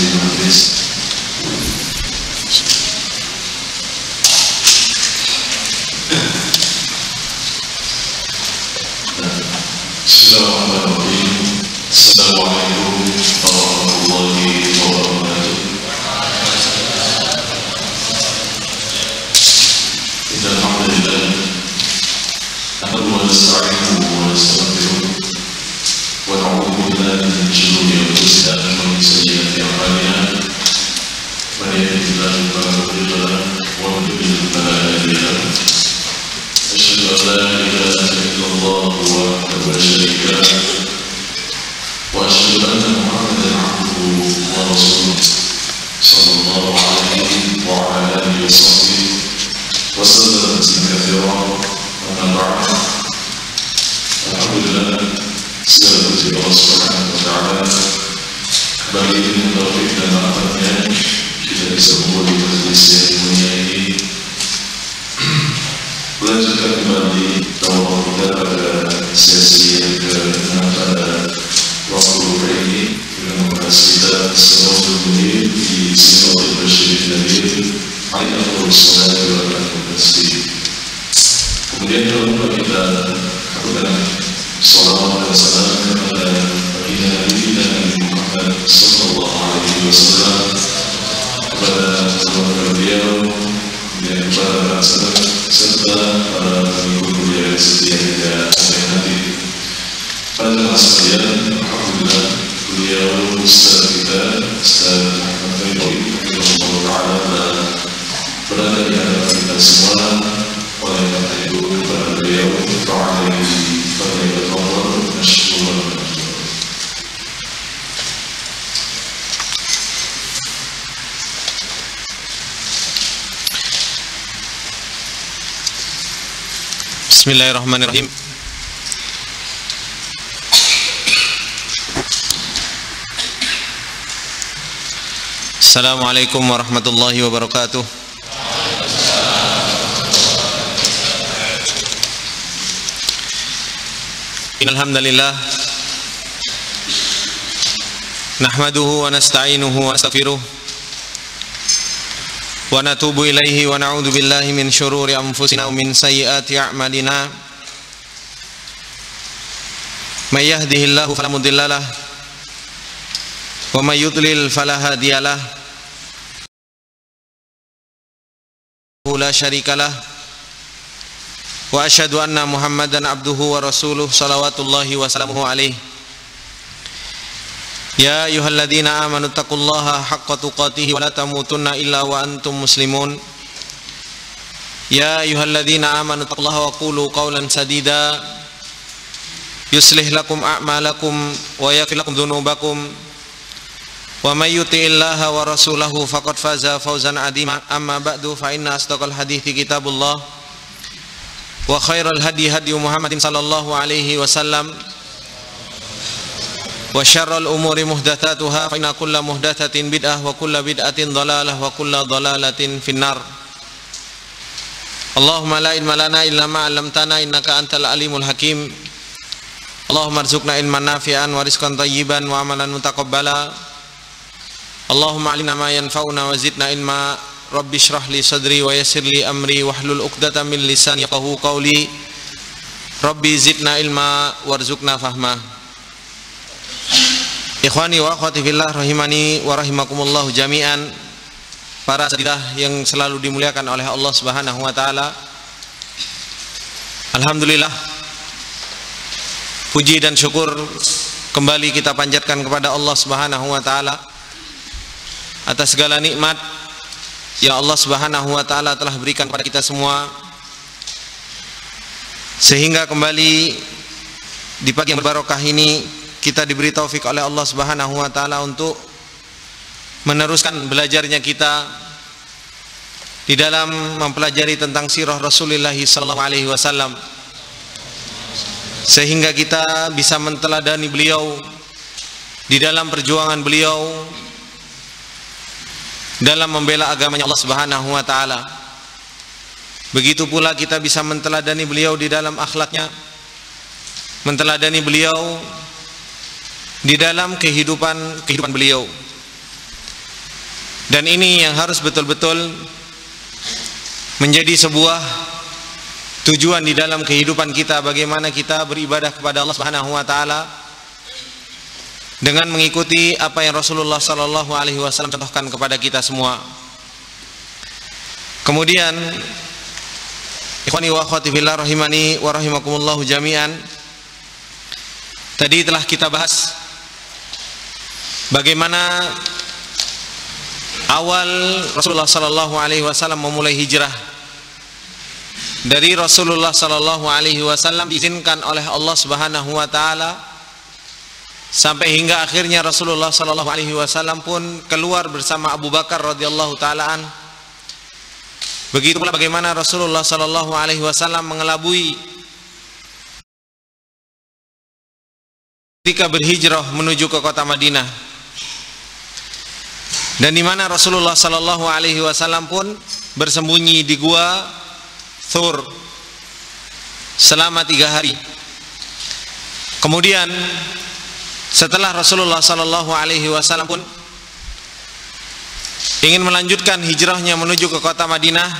Bismillahirrahmanirrahim. Assalamualaikum warahmatullahi wabarakatuh. Innal hamdalillah nahmaduhu wa nasta'inuhu wa nastaghfiruh wa na'udzu billahi min shururi anfusina wa min sayyiati a'malina. Man yahdihillahu fala mudilla lahu wa man yudlil fala hadiya lahu. Asyhadu an la ilaha illallah wahdahu la syarika lahu wa asyhadu anna Muhammadan 'abduhu wa rasuluh sallallahu alaihi wa ala alihi wa sahbihi wa sallam tasliman katsiran. Amma ba'd. Alhamdulillah, segala puji Allah Subhanahu wa taala bagi dengan taufik dan rahmatnya kita bisa berkumpul di majelis yang mulia ini, melanjutkan kembali daurah kita pada sesi yang ke-6 pada waktu ini dengan membahas kitab Siratul Munir di Siratul Basyir Nadir Alaihi Wassalatu wa Taslim. Kemudian kalau kita lakukan salawat dan salam kepada baginda Nabi Muhammad sallallahu alaihi wasallam, kepada keluarga beliau dan kepada sahabat serta para pengikut beliau yang setia hingga akhir nanti. Pada masa sekalian, alhamdulillah beliau Ustaz kita, Ustaz Ahmad Faiqi rahimahullah taala berada di hadapan kita semua. Oleh karena itu kepada beliau fa'alaihi falyatafadhal mashkuran. Bismillahirrahmanirrahim. Assalamualaikum warahmatullahi wabarakatuh. Alhamdulillah, nahmaduhu wa nasta'inuhu wa nastaghfiruh wa natubu ilaihi wa na'udzu billahi min syururi anfusina wa min sayyiati a'malina. May yahdihillahu fala mudilla lahu wa may yudlil fala hadiya lahu. La syarika lahu wa asyhadu anna Muhammadan abduhu wa rasuluh salawatullahi wa salamuhu alaihi. Ya ayyuhalladzina amanu taqullaha haqqa tuqatih wa la tamutunna illa wa antum muslimun. Ya ayyuhalladzina amanu taqullaha wa qulu qawlan sadida yuslih lakum a'malakum wa yaghfir lakum dhunubakum wa may yuti'illaha wa rasulahu faqad faza fawzan 'azima. Amma ba'du, fa inna asdaqal hadithi kitabullah wa khairal hadi hadi Muhammadin sallallahu alaihi wasallam wa syarrul umuri muhdatsatuha fa inna kulla muhdatsatin bid'ah wa kulla bid'atin dhalalah wa kulla dhalalatin finnar. Allahumma la ilma lana illa ma 'allamtana innaka antal alimul hakim. Allahumma arzuqna ilman nafi'an wa rizqan thayyiban wa amalan mutaqabbala. Allahumma 'allimna ma yanfa'una wa zidna ilma. Rabbi shrah li sadri wa yassir li amri wahlul 'uqdatam min lisani yafqahu qawli. Rabbi zidna ilma warzuqna fahma. Ikhwani wa akhwati fillah rahimani wa rahimakumullah jami'an. Para asatidzah yang selalu dimuliakan oleh Allah Subhanahu wa taala. Alhamdulillah, puji dan syukur kembali kita panjatkan kepada Allah Subhanahu wa taala atas segala nikmat yang Allah Subhanahu wa taala telah berikan kepada kita semua, sehingga kembali di pagi yang berbarokah ini kita diberi taufik oleh Allah Subhanahu wa taala untuk meneruskan belajarnya kita di dalam mempelajari tentang sirah Rasulullah sallallahu alaihi wasallam, sehingga kita bisa menteladani beliau di dalam perjuangan beliau dalam membela agamanya Allah Subhanahu wa taala. Begitu pula kita bisa menteladani beliau di dalam akhlaknya, menteladani beliau di dalam kehidupan beliau. Dan ini yang harus betul-betul menjadi sebuah tujuan di dalam kehidupan kita, bagaimana kita beribadah kepada Allah Subhanahu wa taala dengan mengikuti apa yang Rasulullah sallallahu alaihi wasallam contohkan kepada kita semua. Kemudian ikhwani wa akhwati fillah rahimani wa rahimakumullahu jami'an, tadi telah kita bahas bagaimana awal Rasulullah sallallahu alaihi wasallam memulai hijrah. Dari Rasulullah sallallahu alaihi wasallam diizinkan oleh Allah Subhanahu wa taala sampai hingga akhirnya Rasulullah sallallahu alaihi wasallam pun keluar bersama Abu Bakar radhiyallahu taala an. Begitu pula bagaimana Rasulullah sallallahu alaihi wasallam mengelabui ketika berhijrah menuju ke kota Madinah, dan di mana Rasulullah sallallahu alaihi wasallam pun bersembunyi di gua Thur selama 3 hari. Kemudian setelah Rasulullah sallallahu alaihi wasallam pun ingin melanjutkan hijrahnya menuju ke kota Madinah,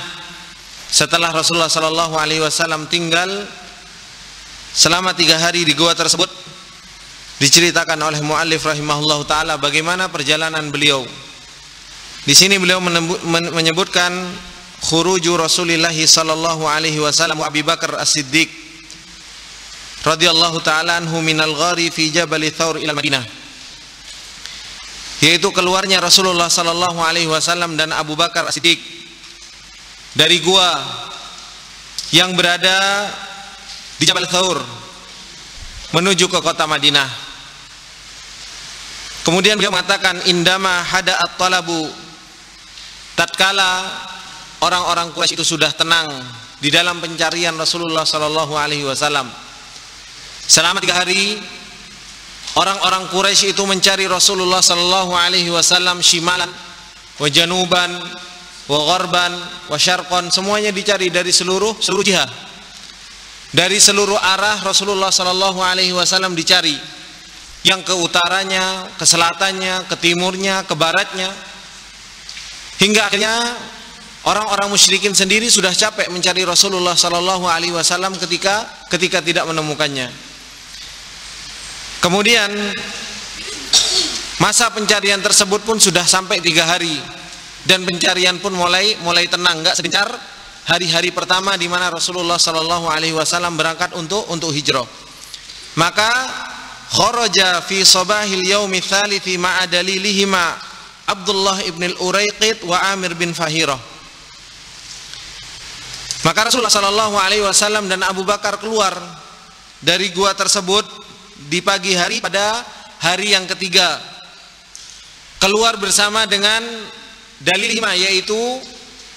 setelah Rasulullah sallallahu alaihi wasallam tinggal selama 3 hari di gua tersebut, diceritakan oleh muallif rahimahullahu taala bagaimana perjalanan beliau. Di sini beliau menyebutkan khuruju Rasulullah sallallahu alaihi wasallam wa Abi Bakar As-Siddiq radhiyallahu taala anhu minal ghari fi Jabal Thawr ila Madinah, yaitu keluarnya Rasulullah sallallahu alaihi wasallam dan Abu Bakar As-Siddiq dari gua yang berada di Jabal Thawr menuju ke kota Madinah. Kemudian beliau mengatakan indama hada'at talabu, tatkala orang-orang Quraisy itu sudah tenang di dalam pencarian Rasulullah sallallahu alaihi wasallam. Selama 3 hari orang-orang Quraisy itu mencari Rasulullah sallallahu alaihi wasallam shimalan wa januban wa gharban wa syarqan, semuanya dicari dari seluruh jihad. Dari seluruh arah Rasulullah sallallahu alaihi wasallam dicari. Yang ke utaranya, ke selatannya, ke timurnya, ke baratnya. Hingga akhirnya orang-orang musyrikin sendiri sudah capek mencari Rasulullah sallallahu alaihi wasallam ketika tidak menemukannya. Kemudian masa pencarian tersebut pun sudah sampai 3 hari, dan pencarian pun mulai tenang, enggak segencar hari-hari pertama di mana Rasulullah sallallahu alaihi wasallam berangkat untuk hijrah. Maka kharaja fi sabahil yaumi tsalithi ma'a dalilihima Abdullah ibn al-Uraiqid wa Amir bin Fahirah. Maka Rasulullah sallallahu alaihi wasallam dan Abu Bakar keluar dari gua tersebut di pagi hari pada hari yang ketiga. Keluar bersama dengan dalilihima, yaitu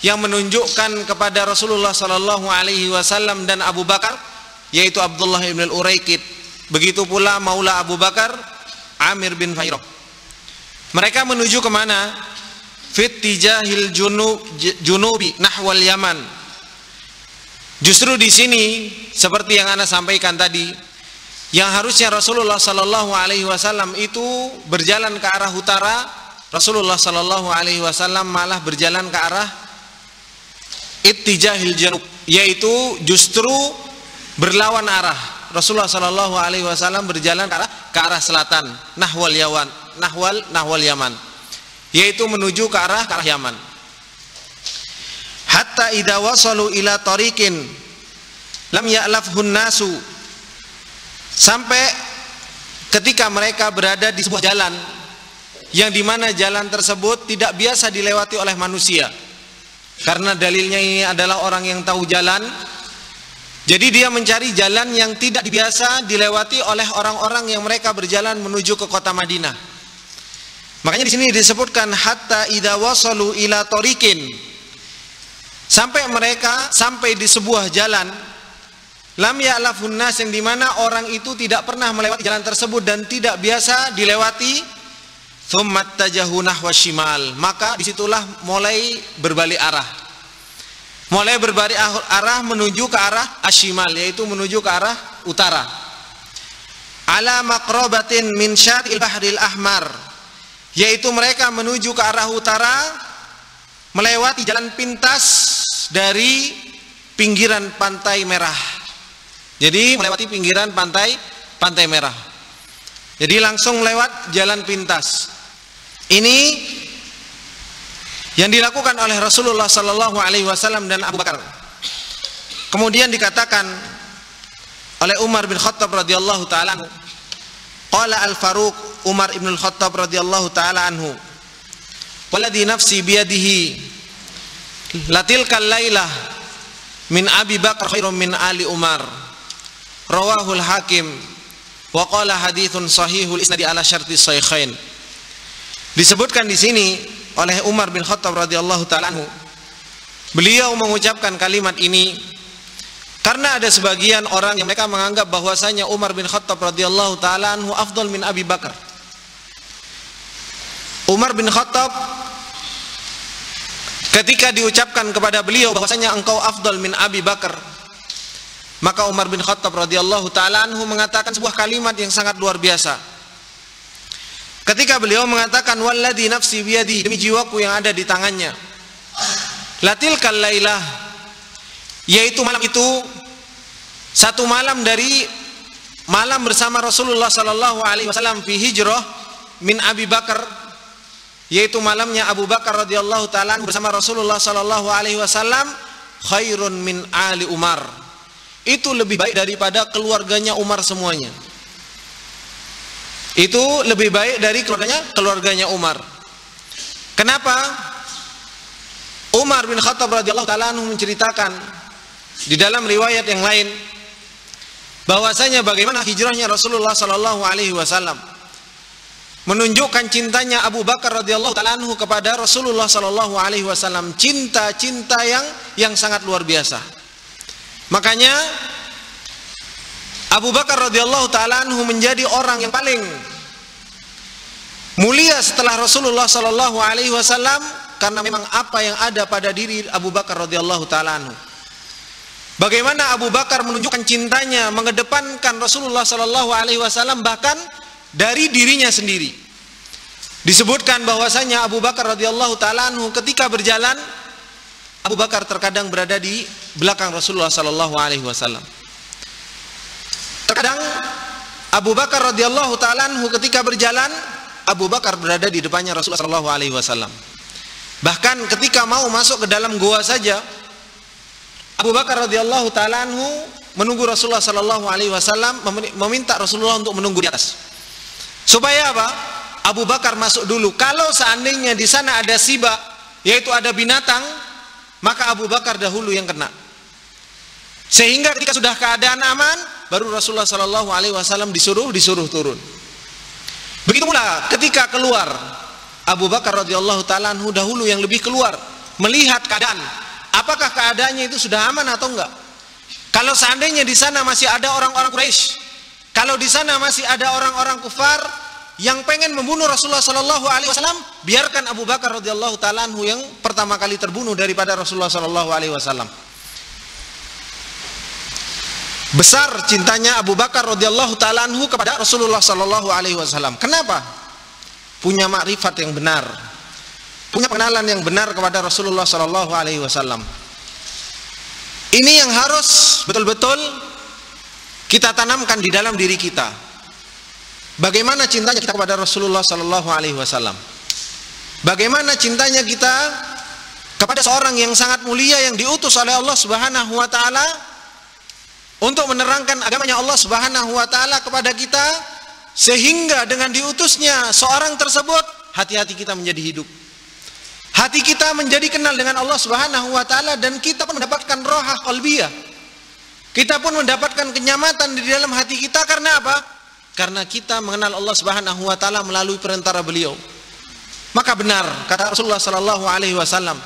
yang menunjukkan kepada Rasulullah sallallahu alaihi wasallam dan Abu Bakar, yaitu Abdullah ibn al-Uraiqid. Begitu pula Maula Abu Bakar, Amir bin Fahirah. Mereka menuju kemana? Fit tijahil junubi nahwal Yaman. Justru di sini seperti yang Anda sampaikan tadi, yang harusnya Rasulullah sallallahu alaihi wasallam itu berjalan ke arah utara, Rasulullah sallallahu alaihi wasallam malah berjalan ke arah ittijahil janub, yaitu justru berlawan arah. Rasulullah sallallahu alaihi wasallam berjalan ke arah selatan, nahwal Yaman, yaitu menuju ke arah Yaman. Hatta idza wasalu ila tariqin lam ya'lafhun nasu, sampai ketika mereka berada di sebuah jalan yang dimana jalan tersebut tidak biasa dilewati oleh manusia, karena dalilnya ini adalah orang yang tahu jalan. Jadi dia mencari jalan yang tidak biasa dilewati oleh orang-orang yang mereka berjalan menuju ke kota Madinah. Makanya di sini disebutkan hatta idza wasalu ila tariqin, sampai mereka sampai di sebuah jalan lam ya'lafun nas, yang dimana orang itu tidak pernah melewati jalan tersebut dan tidak biasa dilewati. Tsumma tajahu nahwa shimal, maka disitulah mulai berbalik arah. Mulai berbalik arah menuju ke arah ashimal, yaitu menuju ke arah utara. Ala maqrabatin min syaril bahril ahmar, yaitu mereka menuju ke arah utara melewati jalan pintas dari pinggiran Pantai Merah. Jadi melewati pinggiran Pantai Merah. Jadi langsung lewat jalan pintas. Ini yang dilakukan oleh Rasulullah sallallahu alaihi wasallam dan Abu Bakar. Kemudian dikatakan oleh Umar bin Khattab radhiyallahu taala anhu, qala al-Faruq Umar ibn al-Khattab radhiyallahu taala anhu, walladhi nafsi biyadihi latilkal lailah min Abi Bakar khairum min Ali Umar, rawahul Hakim wa qala haditsun sahihul isnadi ala syarti shaykhain. Disebutkan di sini oleh Umar bin Khattab radhiyallahu taala anhu, beliau mengucapkan kalimat ini karena ada sebagian orang yang mereka menganggap bahwasanya Umar bin Khattab radhiyallahu taala anhu afdal min Abi Bakar. Umar bin Khattab ketika diucapkan kepada beliau bahwasanya engkau afdal min Abi Bakar, maka Umar bin Khattab radhiyallahu taala anhu mengatakan sebuah kalimat yang sangat luar biasa. Ketika beliau mengatakan walladzi nafsi biyadi, demi jiwaku yang ada di tangannya, latilkal lailah, yaitu malam itu satu malam dari malam bersama Rasulullah sallallahu alaihi wasallam fi hijrah min Abi Bakar, yaitu malamnya Abu Bakar radhiyallahu taala bersama Rasulullah sallallahu alaihi wasallam, khairun min ali Umar, itu lebih baik daripada keluarganya Umar semuanya. Itu lebih baik dari keluarganya Umar. Kenapa? Umar bin Khattab radhiyallahu taala anhu menceritakan di dalam riwayat yang lain bahwasanya bagaimana hijrahnya Rasulullah sallallahu alaihi wasallam menunjukkan cintanya Abu Bakar radhiyallahu taala anhu kepada Rasulullah sallallahu alaihi wasallam, cinta yang sangat luar biasa. Makanya Abu Bakar radhiyallahu taala anhu menjadi orang yang paling mulia setelah Rasulullah sallallahu alaihi wasallam, karena memang apa yang ada pada diri Abu Bakar radhiyallahu taala anhu. Bagaimana Abu Bakar menunjukkan cintanya, mengedepankan Rasulullah sallallahu alaihi wasallam bahkan dari dirinya sendiri. Disebutkan bahwasanya Abu Bakar radhiyallahu taala anhu ketika berjalan, Abu Bakar terkadang berada di belakang Rasulullah sallallahu alaihi wasallam. Terkadang Abu Bakar radhiyallahu taala anhu ketika berjalan, Abu Bakar berada di depannya Rasulullah sallallahu alaihi wasallam. Bahkan ketika mau masuk ke dalam gua saja, Abu Bakar radhiyallahu taala anhu menunggu Rasulullah sallallahu alaihi wasallam, meminta Rasulullah untuk menunggu di atas. Supaya apa? Abu Bakar masuk dulu. Kalau seandainya di sana ada siba, yaitu ada binatang, maka Abu Bakar dahulu yang kena. Sehingga ketika sudah keadaan aman, baru Rasulullah sallallahu alaihi wasallam disuruh turun. Begitu pula ketika keluar, Abu Bakar radhiyallahu taala anhu dahulu yang lebih keluar, melihat keadaan. Apakah keadaannya itu sudah aman atau enggak? Kalau seandainya di sana masih ada orang-orang Quraisy, kalau di sana masih ada orang-orang kufar yang pengen membunuh Rasulullah sallallahu alaihi wasallam, biarkan Abu Bakar radhiyallahu taala anhu yang pertama kali terbunuh daripada Rasulullah sallallahu alaihi wasallam. Besar cintanya Abu Bakar radhiyallahu taala anhu kepada Rasulullah sallallahu alaihi wasallam. Kenapa? Punya makrifat yang benar, punya pengenalan yang benar kepada Rasulullah sallallahu alaihi wasallam. Ini yang harus betul-betul kita tanamkan di dalam diri kita. Bagaimana cintanya kita kepada Rasulullah sallallahu alaihi wasallam? Bagaimana cintanya kita kepada seorang yang sangat mulia yang diutus oleh Allah Subhanahu wa taala untuk menerangkan agamanya Allah Subhanahu wa taala kepada kita, sehingga dengan diutusnya seorang tersebut hati-hati kita menjadi hidup. Hati kita menjadi kenal dengan Allah Subhanahu wa taala, dan kita pun mendapatkan rohah qalbiyah. Kita pun mendapatkan kenyamanan di dalam hati kita. Karena apa? Karena kita mengenal Allah Subhanahu wa taala melalui perantara beliau. Maka benar kata Rasulullah sallallahu alaihi wasallam,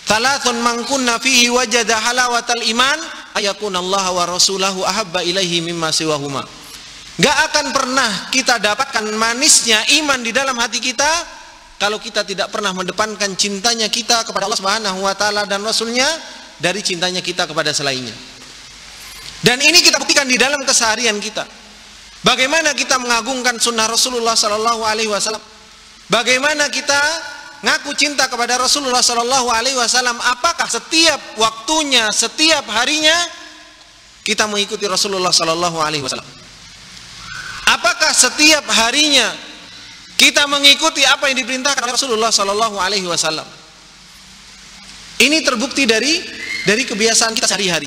"Thalathun man kunna fihi wajada halawatal iman, ayakunallaha wa rasulahu ahabba ilaihi mimma siwahuma." Gak akan pernah kita dapatkan manisnya iman di dalam hati kita kalau kita tidak pernah mendepankan cintanya kita kepada Allah Subhanahu wa taala dan Rasulnya dari cintanya kita kepada selainnya. Dan ini kita buktikan di dalam keseharian kita. Bagaimana kita mengagungkan sunnah Rasulullah sallallahu alaihi wasallam? bagaimana kita ngaku cinta kepada Rasulullah Sallallahu Alaihi Wasallam? Apakah setiap waktunya, setiap harinya kita mengikuti Rasulullah Sallallahu Alaihi Wasallam? Apakah setiap harinya kita mengikuti apa yang diperintahkan oleh Rasulullah Sallallahu Alaihi Wasallam? Ini terbukti dari kebiasaan kita sehari-hari.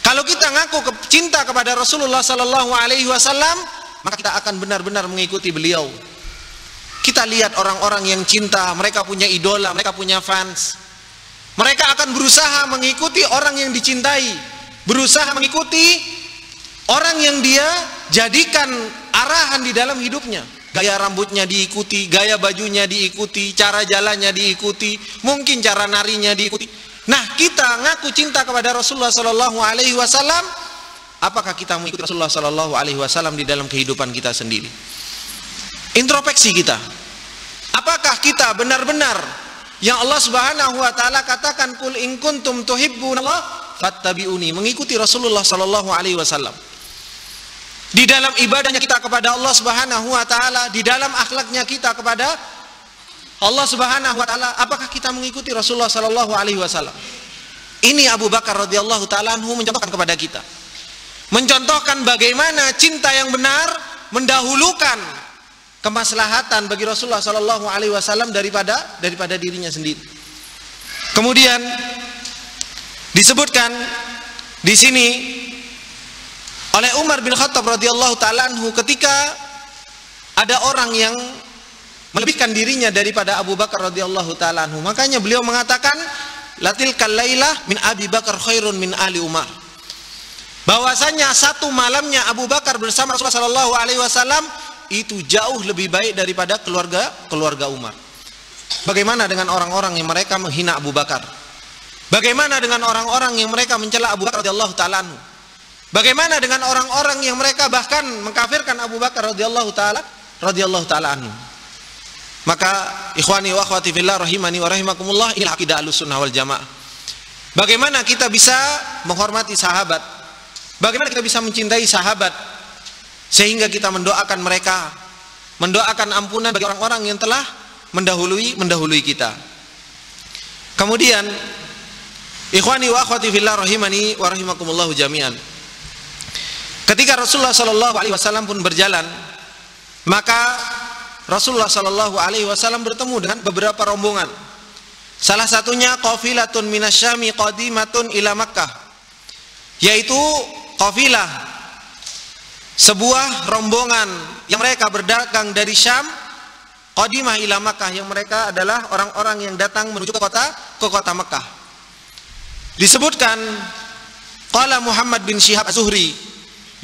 Kalau kita ngaku cinta kepada Rasulullah Sallallahu Alaihi Wasallam, maka kita akan benar-benar mengikuti beliau. Kita lihat orang-orang yang cinta, mereka punya idola, mereka punya fans. Mereka akan berusaha mengikuti orang yang dicintai, berusaha mengikuti orang yang dia jadikan arahan di dalam hidupnya. Gaya rambutnya diikuti, gaya bajunya diikuti, cara jalannya diikuti, mungkin cara narinya diikuti. Nah, kita ngaku cinta kepada Rasulullah Sallallahu Alaihi Wasallam, apakah kita mengikuti Rasulullah Sallallahu Alaihi Wasallam di dalam kehidupan kita sendiri? Introspeksi kita. Apakah kita benar-benar yang Allah Subhanahu Wa Taala katakan, "Qul in kuntum tuhibbunallah fattabi'uni", mengikuti Rasulullah Sallallahu Alaihi Wasallam. Di dalam ibadahnya kita kepada Allah Subhanahu Wa Taala, di dalam akhlaknya kita kepada Allah Subhanahu Wa Taala, apakah kita mengikuti Rasulullah Sallallahu Alaihi Wasallam? Ini Abu Bakar radhiyallahu taala anhu mencontohkan kepada kita, mencontohkan bagaimana cinta yang benar mendahulukan kemaslahatan bagi Rasulullah Sallallahu Alaihi Wasallam daripada dirinya sendiri. Kemudian disebutkan di sini oleh Umar bin Khattab radhiyallahu taala anhu, ketika ada orang yang melebihkan dirinya daripada Abu Bakar radhiyallahu taala anhu, makanya beliau mengatakan, "Latilkal lailah min Abi Bakar khairun min ali Umar." Bahwasanya satu malamnya Abu Bakar bersama Rasulullah Sallallahu Alaihi Wasallam itu jauh lebih baik daripada keluarga Umar. Bagaimana dengan orang-orang yang mereka menghina Abu Bakar? Bagaimana dengan orang-orang yang mereka mencela Abu Bakar radhiyallahu taala anhu? Bagaimana dengan orang-orang yang mereka bahkan mengkafirkan Abu Bakar radhiyallahu taala anhu? Maka ikhwani wa akhwati fillah rahimani wa rahimakumullah, inilah akidah Ahlussunnah wal Jamaah. Bagaimana kita bisa menghormati sahabat? Bagaimana kita bisa mencintai sahabat sehingga kita mendoakan mereka, mendoakan ampunan bagi orang-orang yang telah mendahului kita. Kemudian ikhwani wa akhwati fillah rahimani wa rahimakumullah jami'an, ketika Rasulullah Sallallahu Alaihi Wasallam pun berjalan, maka Rasulullah Sallallahu Alaihi Wasallam bertemu dengan beberapa rombongan. Salah satunya qafilatun minasyami qadimatun ila Makkah, yaitu qafilah, sebuah rombongan yang mereka berdagang dari Syam, qadimah ila Makkah, yang mereka adalah orang-orang yang datang menuju ke kota Makkah. Disebutkan qala Muhammad bin Syihab Az-Zuhri,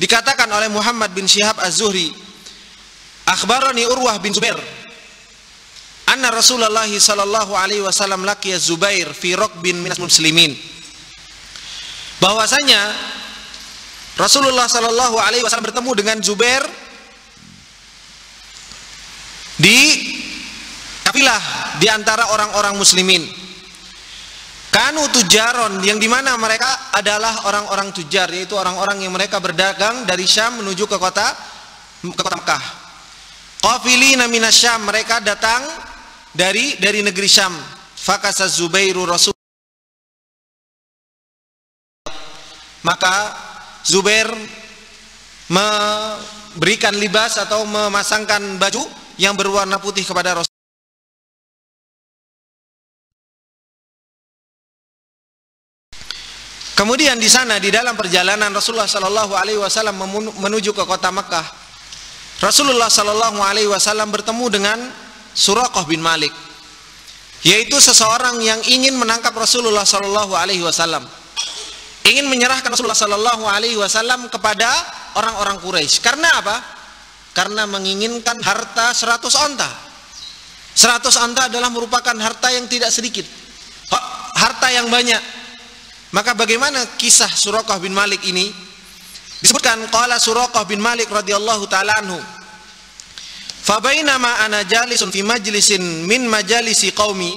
dikatakan oleh Muhammad bin Syihab Az-Zuhri, akhbarani Urwah bin Zubair anna Rasulullah sallallahu alaihi wasallam laqiya Zubair fi raqbin minas muslimin, bahwasanya Rasulullah sallallahu alaihi wasallam bertemu dengan Zubair di kafilah di antara orang-orang muslimin. Kanu tujaron, yang dimana mereka adalah orang-orang tujar, yaitu orang-orang yang mereka berdagang dari Syam menuju ke kota Mekah. Qafilina minas Syam, mereka datang dari negeri Syam. Fakasa Zubairu Rasul, maka Zubair memberikan libas atau memasangkan baju yang berwarna putih kepada Rasul. Kemudian di sana, di dalam perjalanan Rasulullah Sallallahu Alaihi Wasallam menuju ke kota Mekah, Rasulullah Sallallahu Alaihi Wasallam bertemu dengan Suraqah bin Malik, yaitu seseorang yang ingin menangkap Rasulullah Sallallahu Alaihi Wasallam, ingin menyerahkan Rasulullah Sallallahu Alaihi Wasallam kepada orang-orang Quraisy. Karena apa? Karena menginginkan harta 100 onta. 100 onta adalah merupakan harta yang tidak sedikit, harta yang banyak. Maka bagaimana kisah Suraqah bin Malik ini? Disebutkan qala Suraqah bin Malik radhiyallahu taala anhu, fa bainama ana jalisun fi majlisin min majalisi qaumi,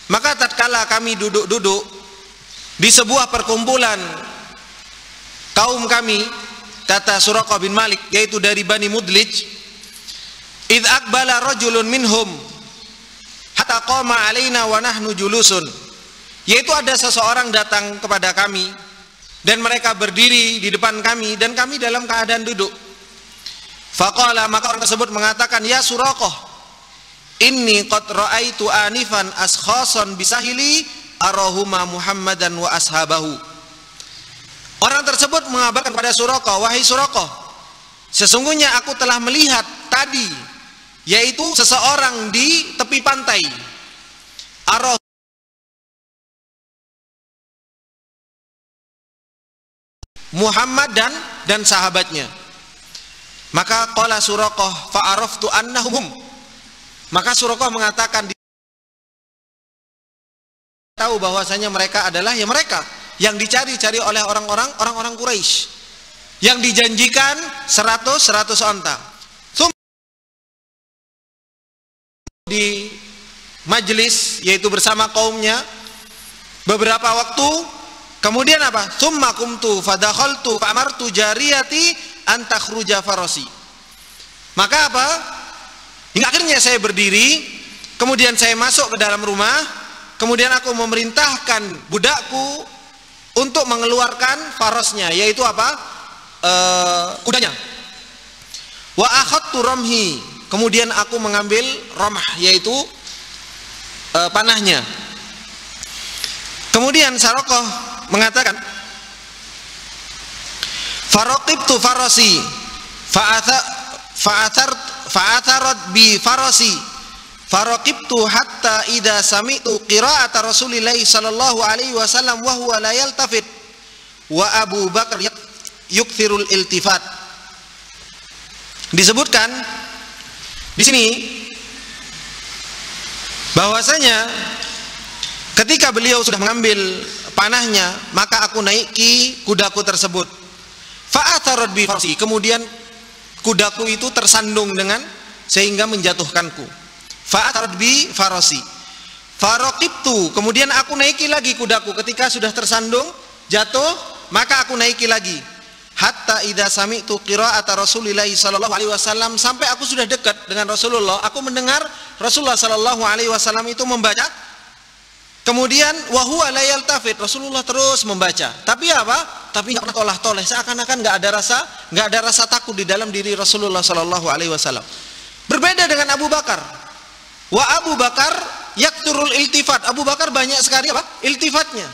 maka tatkala kami duduk-duduk di sebuah perkumpulan kaum kami, kata Suraqah bin Malik, yaitu dari Bani Mudlij, idz aqbala rajulun minhum hatta qama alaina wa nahnu julusun, yaitu ada seseorang datang kepada kami dan mereka berdiri di depan kami dan kami dalam keadaan duduk. Faqala, maka orang tersebut mengatakan, ya Suraqah, inni qad ra'aitu anifan askhasan bisahili arahuma Muhammadan wa ashabahu. Orang tersebut mengabarkan pada Suraqah, wahai Suraqah, sesungguhnya aku telah melihat tadi, yaitu seseorang di tepi pantai, arah Muhammad dan sahabatnya. Maka qala Suraqah fa'araftu annahum, maka Suraqah mengatakan, tahu bahwasanya mereka adalah ya mereka yang dicari-cari oleh orang-orang Quraisy, yang dijanjikan 100 onta. Di majelis, yaitu bersama kaumnya beberapa waktu, kemudian apa? Tsumma qumtu fadakhaltu fa'amartu jariyati antakhruja farasi. Maka apa? Hingga akhirnya saya berdiri, kemudian saya masuk ke dalam rumah, kemudian aku memerintahkan budakku untuk mengeluarkan farasnya, yaitu apa? Kudanya. Wa akhadtu ramhi, kemudian aku mengambil ramah, yaitu panahnya. Kemudian Suraqah mengatakan, faraqibtu farasi fa'atharat bi farasi faraqibtu hatta idza sami'tu qira'ata Rasulillah sallallahu alaihi wasallam wa huwa la yaltafit wa Abu Bakar yukthirul iltifat. Disebutkan di sini bahwasanya ketika beliau sudah mengambil panahnya, maka aku naiki kudaku tersebut. Fa'atharat bi farsi, kemudian kudaku itu tersandung dengan sehingga menjatuhkanku. Fa'atharat bi farasi faraqibtu, kemudian aku naiki lagi kudaku ketika sudah tersandung jatuh, maka aku naiki lagi. Hatta idza sami'tu qira'ata Rasulillah sallallahu alaihi wasallam, sampai aku sudah dekat dengan Rasulullah, aku mendengar Rasulullah sallallahu alaihi wasallam itu membaca. Kemudian wahuwa la yaltafit, Rasulullah terus membaca. Tapi apa? Tapi nggak pernah tolah-toleh, seakan-akan nggak ada rasa takut di dalam diri Rasulullah Shallallahu Alaihi Wasallam. Berbeda dengan Abu Bakar. Wa Abu Bakar yakturul iltifat. Abu Bakar banyak sekali apa? Iltifatnya.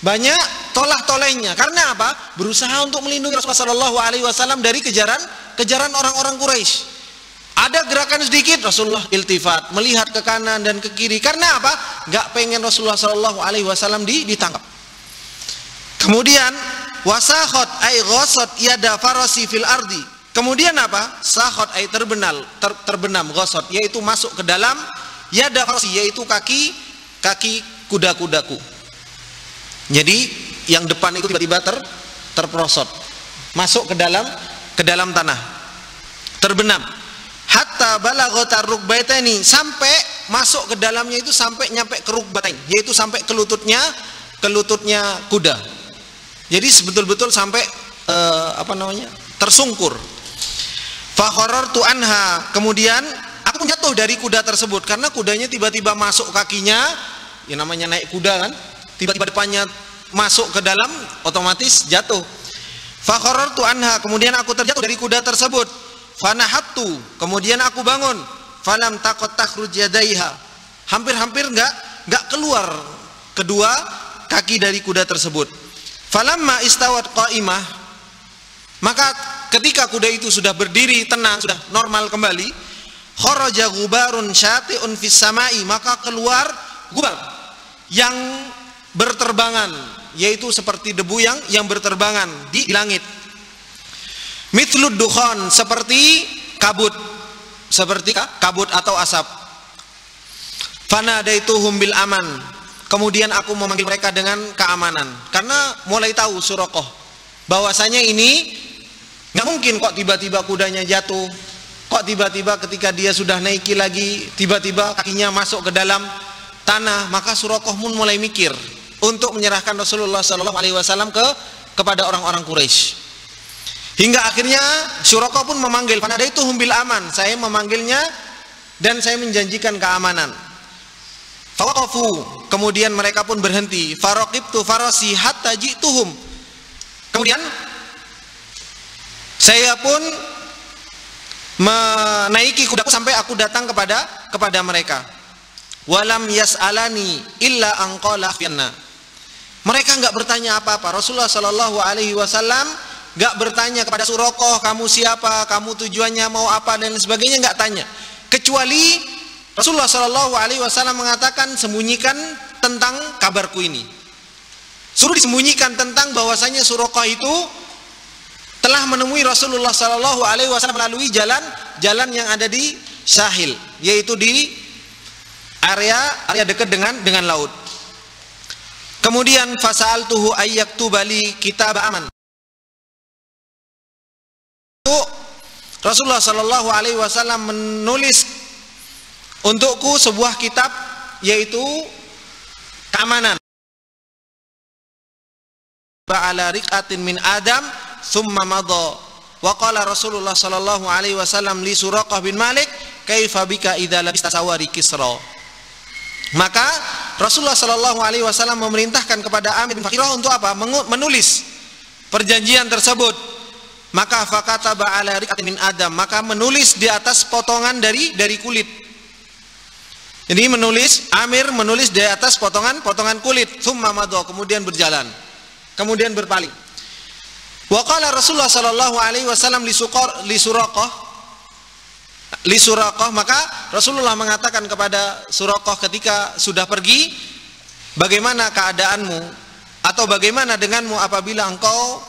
Banyak tolah-tolehnya. Karena apa? Berusaha untuk melindungi Rasulullah Shallallahu Alaihi Wasallam dari kejaran orang-orang Quraisy. Ada gerakan sedikit, Rasulullah iltifat, melihat ke kanan dan ke kiri. Karena apa? Gak pengen Rasulullah Shallallahu Alaihi Wasallam ditangkap. Kemudian wasakhot ay ghasat yada farasi fil ardi. Kemudian apa? Sakhot ay terbenam ghasat, yaitu masuk ke dalam yada farasi, yaitu kaki kuda-kudaku. Jadi yang depan itu tiba-tiba terprosot, masuk ke dalam tanah, terbenam. Hatta balaghatar rukbataini, sampai masuk ke dalamnya itu sampai nyampe ke rukbatain, yaitu sampai ke lututnya kuda. Jadi betul-betul sampai tersungkur. Fa kharartu anha, kemudian aku jatuh dari kuda tersebut karena kudanya tiba-tiba masuk kakinya, ya namanya naik kuda kan, tiba-tiba depannya masuk ke dalam, otomatis jatuh. Fa kharartu anha, kemudian aku terjatuh dari kuda tersebut. Fanahattu, kemudian aku bangun. Falam taqat takhruj yadaiha, hampir-hampir enggak keluar kedua kaki dari kuda tersebut. Falamma istawat qa'imah, maka ketika kuda itu sudah berdiri tenang, sudah normal kembali, kharaja ghubarun syati'un fis samai, maka keluar gubar yang berterbangan, yaitu seperti debu yang berterbangan di langit. Mithlud dukhan, seperti kabut atau asap. Fanadaituhum bil aman, kemudian aku memanggil mereka dengan keamanan, karena mulai tahu Suraqah bahwasanya ini nggak mungkin kok tiba-tiba kudanya jatuh, kok tiba-tiba ketika dia sudah naiki lagi tiba-tiba kakinya masuk ke dalam tanah. Maka Suraqah pun mulai mikir untuk menyerahkan Rasulullah SAW kepada orang-orang Quraisy. Hingga akhirnya Suraqah pun memanggil, fanadaituhum bil aman, saya memanggilnya dan saya menjanjikan keamanan. Fawaqafu, kemudian mereka pun berhenti. Faraqibtu farasi hatta ji'tuhum, kemudian saya pun menaiki kudaku sampai aku datang kepada mereka. Walam yas'alani illa an qala akhbirna. Mereka enggak bertanya apa-apa. Rasulullah sallallahu alaihi wasallam enggak bertanya kepada Suraqah, kamu siapa, kamu tujuannya mau apa dan sebagainya, enggak tanya. Kecuali Rasulullah sallallahu alaihi wasallam mengatakan, sembunyikan tentang kabarku ini. Suruh disembunyikan tentang bahwasanya Suraqah itu telah menemui Rasulullah sallallahu alaihi wasallam melalui jalan yang ada di Sahil, yaitu di area dekat dengan laut. Kemudian fasa'altuhu ayyaktubali kitab aman. Rasulullah sallallahu alaihi wasallam menulis untukku sebuah kitab, yaitu keamanan. Ba'ala riqatin min Adam thumma madha wa qala Rasulullah sallallahu alaihi wasallam li Suraqah bin Malik, kaifa bika idza labista sawari Kisra. Maka Rasulullah sallallahu alaihi wasallam memerintahkan kepada Amir bin Fakhirah untuk apa? Menulis perjanjian tersebut. Maka fakataba ala riqatin min Adam, maka menulis di atas potongan dari kulit. Jadi Amir menulis di atas potongan kulit. Thumma madha, kemudian berjalan, kemudian berpaling. Wa qala Rasulullah sallallahu alaihi wasallam li Suraqah, maka Rasulullah mengatakan kepada Suraqah ketika sudah pergi, bagaimana keadaanmu atau bagaimana denganmu apabila engkau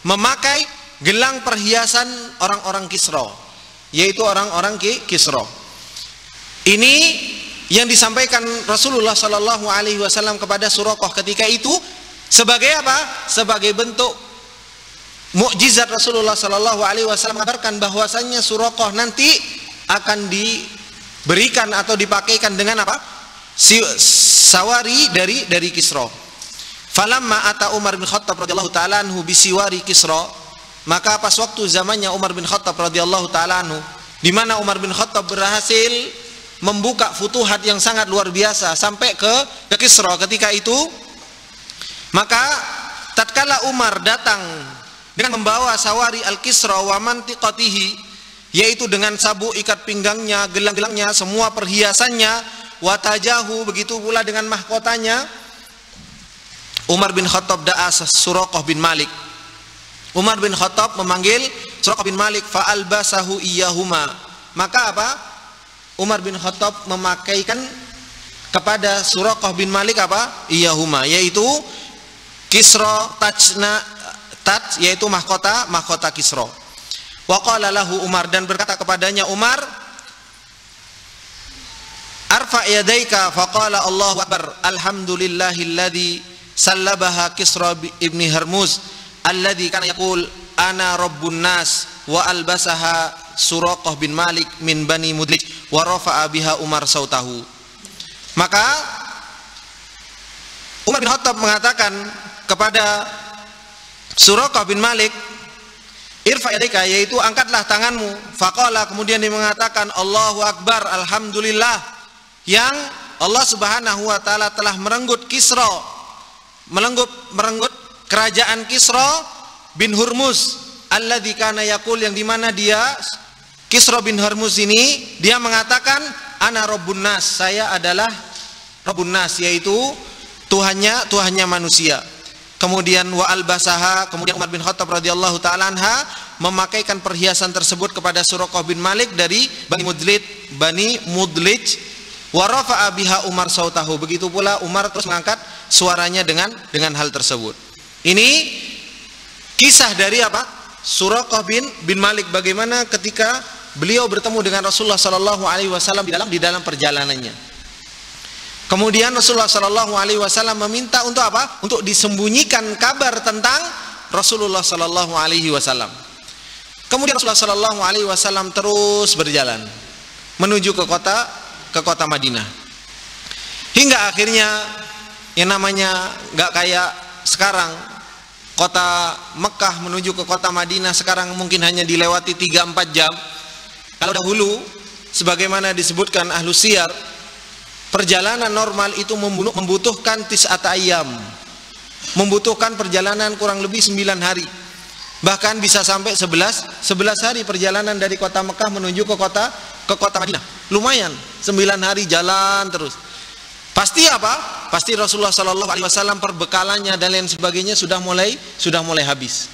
memakai gelang perhiasan orang-orang Kisra, yaitu orang-orang Kisra. Ini yang disampaikan Rasulullah sallallahu alaihi wasallam kepada Suraqah ketika itu sebagai apa? Sebagai bentuk mukjizat Rasulullah sallallahu alaihi wasallam mengabarkan bahwasannya Suraqah nanti akan diberikan atau dipakaikan dengan apa? Sawari dari Kisra. Falamma ata Umar bin Khattab radhiyallahu taala anhu bisiwari Kisra, maka pas waktu zamannya Umar bin Khattab radhiyallahu taala anhu, di mana Umar bin Khattab berhasil membuka futuhat yang sangat luar biasa sampai ke Kisra ketika itu, maka tatkala Umar datang dengan membawa sawari al-Kisra wa mantiqatihi, yaitu dengan sabuk ikat pinggangnya, gelang-gelangnya, semua perhiasannya, watajahu, begitu pula dengan mahkotanya, Umar bin Khattab da'a Suraqah bin Malik. Umar bin Khattab memanggil Suraqah bin Malik, fa'albasahu iyahuma. Maka apa? Umar bin Khattab memakaikan kepada Suraqah bin Malik apa? Iyahuma, yaitu Kisra taj, yaitu mahkota Kisra. Wa qala lahu Umar, dan berkata kepadanya Umar, arfa yadaika, faqala Allahu akbar, alhamdulillahilladzi sallabaha Kisra ibni Harmuz alladzi kana yaqul ana rabbun nas, wa albasaha Suraqah bin Malik min bani Mudlij wa rafa'a biha Umar sautahu. Maka Umar bin Khattab mengatakan kepada Suraqah bin Malik, irfa yadaika, yaitu angkatlah tanganmu. Faqala, kemudian dia mengatakan Allahu akbar, alhamdulillah, yang Allah subhanahu wa ta'ala telah merenggut Kisra, merenggut kerajaan Kisra bin Hurmuz alladzi kana yaqul, yang dimana dia Kisra bin Hurmuz ini dia mengatakan ana rabbun nas, saya adalah rabbun nas, yaitu Tuhannya manusia. Kemudian wa albasaha, kemudian Umar bin Khattab radhiyallahu taala anha memakaikan perhiasan tersebut kepada Suraqah bin Malik dari Bani Mudlij wa rafa'a biha Umar sautahu. Begitu pula Umar terus mengangkat suaranya dengan hal tersebut. Ini kisah dari apa? Suraqah bin Malik, bagaimana ketika beliau bertemu dengan Rasulullah sallallahu alaihi wasallam di dalam perjalanannya. Kemudian Rasulullah sallallahu alaihi wasallam meminta untuk apa? Untuk disembunyikan kabar tentang Rasulullah sallallahu alaihi wasallam. Kemudian Rasulullah sallallahu alaihi wasallam terus berjalan menuju ke kota Madinah. Hingga akhirnya yang namanya enggak kayak sekarang kota Mekah menuju ke kota Madinah sekarang mungkin hanya dilewati 3-4 jam. Kalau dahulu sebagaimana disebutkan ahlu siyar, perjalanan normal itu membutuhkan tis'ata ayyam, membutuhkan perjalanan kurang lebih 9 hari, bahkan bisa sampai 11 hari perjalanan dari kota Mekah menuju ke kota Madinah. Lumayan, 9 hari jalan terus. Pasti apa? Pasti Rasulullah SAW perbekalannya dan lain sebagainya sudah mulai habis.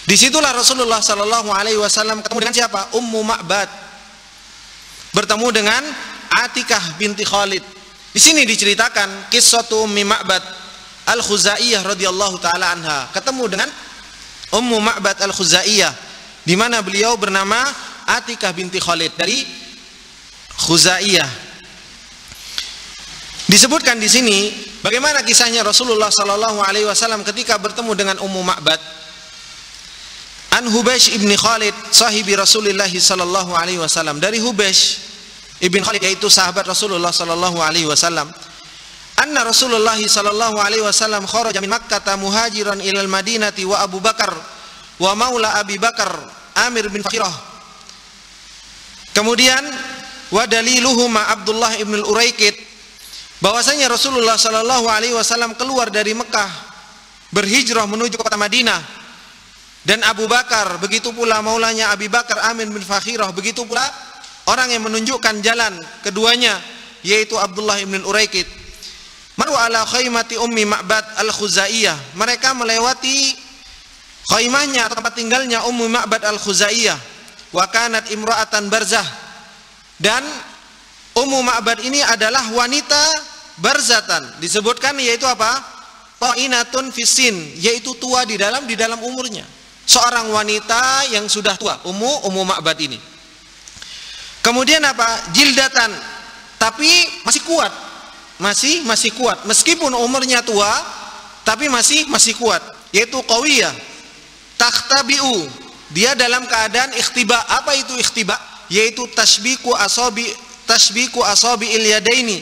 Disitulah Rasulullah SAW ketemu dengan siapa? Ummu Ma'bad, bertemu dengan Atikah binti Khalid. Di sini diceritakan kisatu Ummi Ma'bad Al-Khuzaiyah radhiyallahu taala anha, ketemu dengan Ummu Ma'bad Al-Khuzaiyah, di mana beliau bernama Atikah binti Khalid dari Khuzaiyah. Disebutkan di sini bagaimana kisahnya Rasulullah sallallahu alaihi wasallam ketika bertemu dengan Ummu Ma'bad. An Hubeish ibni Khalid sahibi Rasulullah sallallahu alaihi wasallam, dari Hubeish ibn Khalid yaitu sahabat Rasulullah sallallahu alaihi wasallam. Anna Rasulullah sallallahu alaihi wasallam kharaja min Makkah muhajiran ilal Madinati wa Abu Bakar wa maula Abi Bakar Amir bin Fakhirah. Kemudian wa daliluhuma Abdullah ibn al-Uraikid, bahwasanya Rasulullah sallallahu alaihi wasallam keluar dari Mekah berhijrah menuju ke kota Madinah, dan Abu Bakar, begitu pula maulanya Abi Bakar Amir bin Fakhirah, begitu pula orang yang menunjukkan jalan keduanya yaitu Abdullah ibn al-Uraikid. Maru ala khaymati Ummi Ma'bad Al-Khuzaiyah, mereka melewati khaymahnya atau tempat tinggalnya Ummi Ma'bad Al-Khuzaiyah. Wa kanat imra'atan barzah, dan Ummu Ma'bad ini adalah wanita barzatan, disebutkan yaitu apa? Ta'inatun fisin, yaitu tua di dalam umurnya. Seorang wanita yang sudah tua, Ummu Ma'bad ini. Kemudian apa? Jildatan, tapi masih kuat. Masih kuat. Meskipun umurnya tua, tapi masih kuat, yaitu qawiyah. Takhtabi'u, dia dalam keadaan ikhtiba. Apa itu ikhtiba? Yaitu tasbiku asabi ilyadaini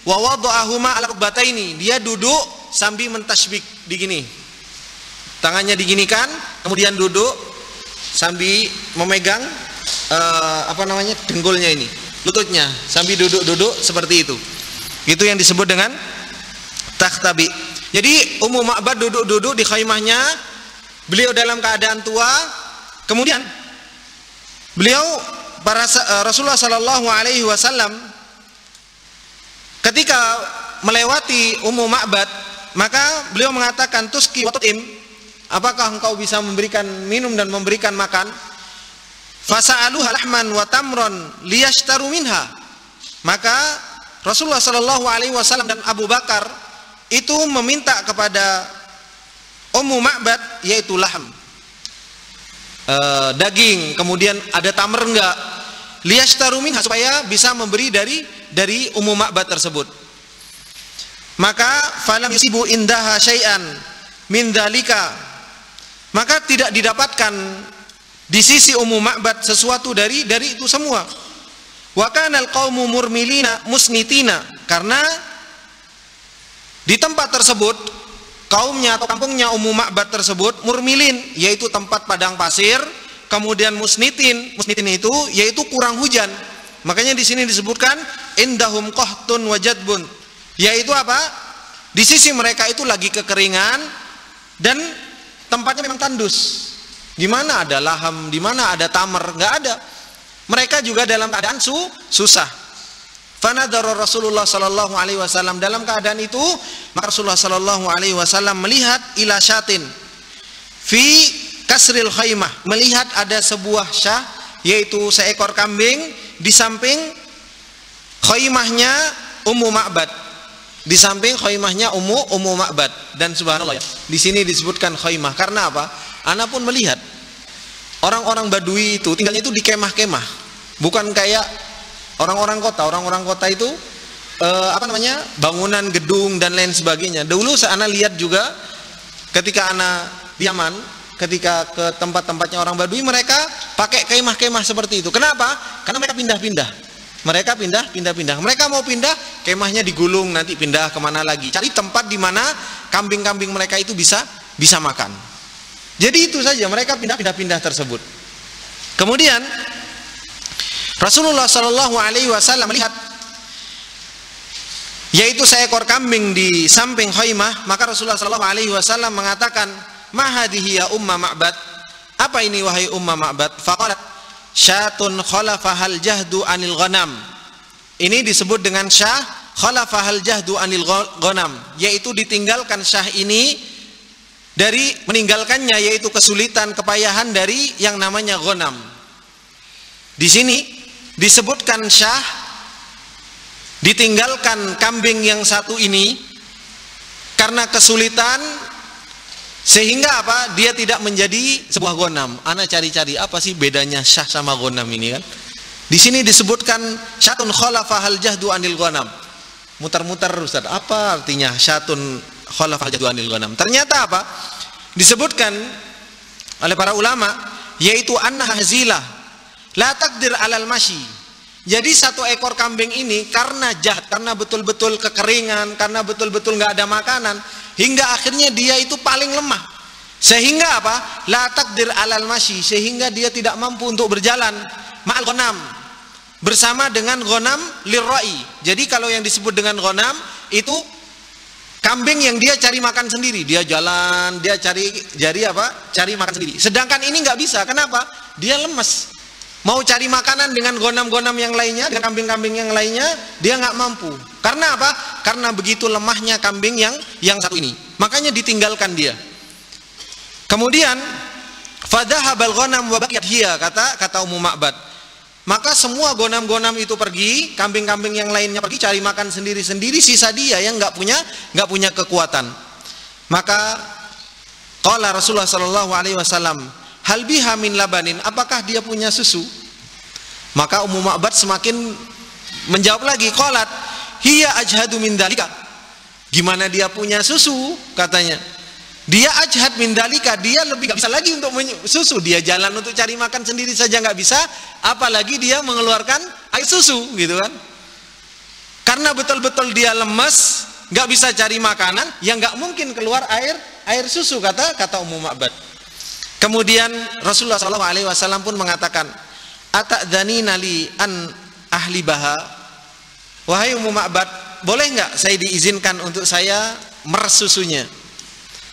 wa wada'ahuma ala rukbataini. Dia duduk sambil mentasbik digini, tangannya diginikan, kemudian duduk sambil memegang dengkulnya ini, lututnya, sambil duduk seperti itu. Itu yang disebut dengan takhtabi. Jadi Ummu Ma'bad duduk di khaymahnya, beliau dalam keadaan tua. Kemudian beliau Rasulullah sallallahu alaihi wasallam ketika melewati Ummu Ma'bad, maka beliau mengatakan, tuski wa tut'im, apakah engkau bisa memberikan minum dan memberikan makan? Fasa'aluha lahman wa tamron liyashtaru minha. Maka Rasulullah sallallahu alaihi wasallam dan Abu Bakar itu meminta kepada Ummu Ma'bad yaitu lahm, daging, kemudian ada tamr enggak, liyashtaru minha, supaya bisa memberi dari Ummu Ma'bad tersebut. Maka falam yusibu indaha syai'an min dzalika, maka tidak didapatkan di sisi Ummu Ma'bad sesuatu dari itu semua. Wa kanal qaumu murmilina musnitina, karena di tempat tersebut kaumnya atau kampungnya Ummu Ma'bad tersebut murmilin, yaitu tempat padang pasir, kemudian musnitin itu yaitu kurang hujan. Makanya di sini disebutkan indahum qahtun wa jadbun, yaitu apa? Di sisi mereka itu lagi kekeringan dan tempatnya memang tandus. Di mana ada laham, di mana ada tamar, enggak ada. Mereka juga dalam keadaan susah. Fanadhara Rasulullah sallallahu alaihi wasallam, dalam keadaan itu maka Rasulullah sallallahu alaihi wasallam melihat ila syatin fi kasril khaymah, melihat ada sebuah syah, yaitu seekor kambing di samping khaymahnya Ummu Ma'bad, di samping khaymahnya Ummu Ma'bad. Dan subhanallah, di sini disebutkan khaymah karena apa? Ana pun melihat orang-orang Badui itu tinggalnya itu di kemah-kemah, bukan kayak orang-orang kota. Orang-orang kota itu bangunan gedung dan lain sebagainya. Dulu ana lihat juga ketika ana di Yaman, ketika ke tempat-tempatnya orang Badui, mereka pakai kemah-kemah seperti itu. Kenapa? Karena mereka pindah-pindah. Mereka mau pindah, kemahnya digulung, nanti pindah kemana lagi. Cari tempat di mana kambing-kambing mereka itu bisa makan. Jadi itu saja, mereka pindah-pindah tersebut. Kemudian Rasulullah Shallallahu Alaihi Wasallam melihat yaitu seekor kambing di samping khaymah, maka Rasulullah Shallallahu Alaihi Wasallam mengatakan, ma hadhihi ya umma Ma'bad, apa ini wahai umma Ma'bad? Faqalat syatun khalafahal jahdu anil ghanam. Ini disebut dengan syah khalafahal jahdu anil ghanam, yaitu ditinggalkan syah ini dari meninggalkannya, yaitu kesulitan, kepayahan dari yang namanya ghanam. Di sini disebutkan syah ditinggalkan kambing yang satu ini karena kesulitan, sehingga apa? Dia tidak menjadi sebuah ghanam. Ana cari-cari apa sih bedanya syah sama ghanam ini kan? Di sini disebutkan syatun khalafahal jahdu anil ghanam. Mutar-mutar Ustaz, apa artinya syatun khalafahal jahdu anil ghanam? Ternyata apa? Disebutkan oleh para ulama, yaitu annaha hazilah la takdir alal masyi. Jadi satu ekor kambing ini karena jahat, karena betul-betul kekeringan, karena betul-betul nggak ada makanan, hingga akhirnya dia itu paling lemah. Sehingga apa? La takdir alal masyi, sehingga dia tidak mampu untuk berjalan ma'al ghanam, bersama dengan ghanam lirra'i. Jadi kalau yang disebut dengan ghanam itu kambing yang dia cari makan sendiri, dia jalan, dia cari makan sendiri. Sedangkan ini nggak bisa. Kenapa? Dia lemes. Mau cari makanan dengan gonam-gonam yang lainnya, dengan kambing-kambing yang lainnya, dia nggak mampu. Karena apa? Karena begitu lemahnya kambing yang satu ini. Makanya ditinggalkan dia. Kemudian fadhahabal ghanam wa baqiyat hiya, kata Ummu Ma'bad. Maka semua gonam-gonam itu pergi, kambing-kambing yang lainnya pergi cari makan sendiri-sendiri, sisa dia yang nggak punya kekuatan. Maka qala Rasulullah sallallahu alaihi wasallam, hal biha min labanin, apakah dia punya susu? Maka Ummu Ma'bad semakin menjawab lagi, qalat hiya ajhadu min dalika. Gimana dia punya susu? Katanya dia ajhad min dalika, dia lebih gak bisa lagi untuk susu. Dia jalan untuk cari makan sendiri saja nggak bisa, apalagi dia mengeluarkan air susu, gitu kan? Karena betul-betul dia lemas, nggak bisa cari makanan, yang nggak mungkin keluar air susu, kata Ummu Ma'bad. Kemudian Rasulullah SAW pun mengatakan, ata'dhanina li an ahli baha, wahai Ummu Ma'bad, boleh nggak saya diizinkan untuk saya meres susunya?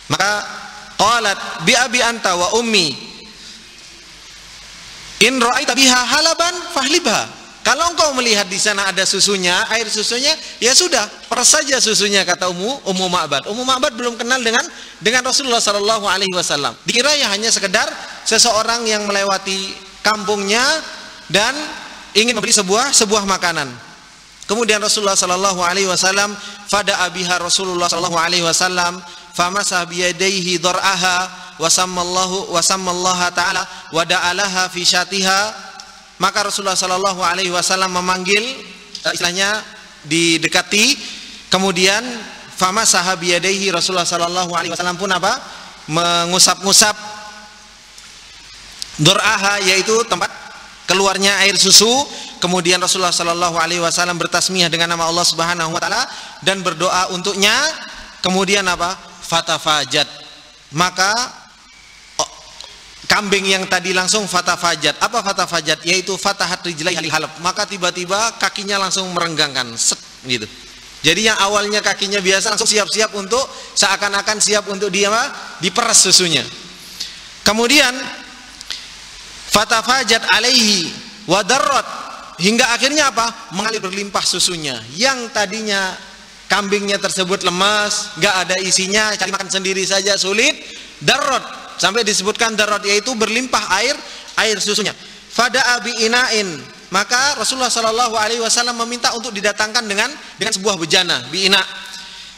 Maka qalat bi abi anta wa ummi in ra'aita biha halaban fahlibha. Kalau engkau melihat di sana ada susunya, air susunya, ya sudah, peres saja susunya, kata Ummu Ma'bad. Ummu Ma'bad belum kenal dengan Rasulullah sallallahu alaihi wasallam. Dikira ya hanya sekedar seseorang yang melewati kampungnya dan ingin memberi sebuah makanan. Kemudian Rasulullah sallallahu alaihi wasallam fada'a biha Rasulullah sallallahu alaihi wasallam famasa biyadaihi dar'aha wa sammallaha ta'ala wa da'alaha fi syatiha. Maka Rasulullah sallallahu alaihi wasallam memanggil, istilahnya didekati, kemudian famasa biyadaihi, Rasulullah sallallahu alaihi wasallam pun apa? Mengusap-ngusap dar'aha, yaitu tempat keluarnya air susu. Kemudian Rasulullah sallallahu alaihi wasallam bertasmiyah dengan nama Allah Subhanahu wa taala dan berdoa untuknya. Kemudian apa? Fatafajat, maka kambing yang tadi langsung fatafajat. Apa fatafajat? Yaitu fatahat rijlaihi halab, maka tiba-tiba kakinya langsung merenggangkan, set, gitu. Jadi yang awalnya kakinya biasa langsung siap-siap untuk, seakan-akan siap untuk dia diperas susunya. Kemudian fatafajat alaihi wadarrat, hingga akhirnya apa? Mengalir berlimpah susunya. Yang tadinya kambingnya tersebut lemas, gak ada isinya, cari makan sendiri saja sulit, darrot, sampai disebutkan darrot, yaitu berlimpah air susunya. Fada'a bi'ina'in, maka Rasulullah sallallahu alaihi wasallam meminta untuk didatangkan dengan sebuah bejana, bi'ina.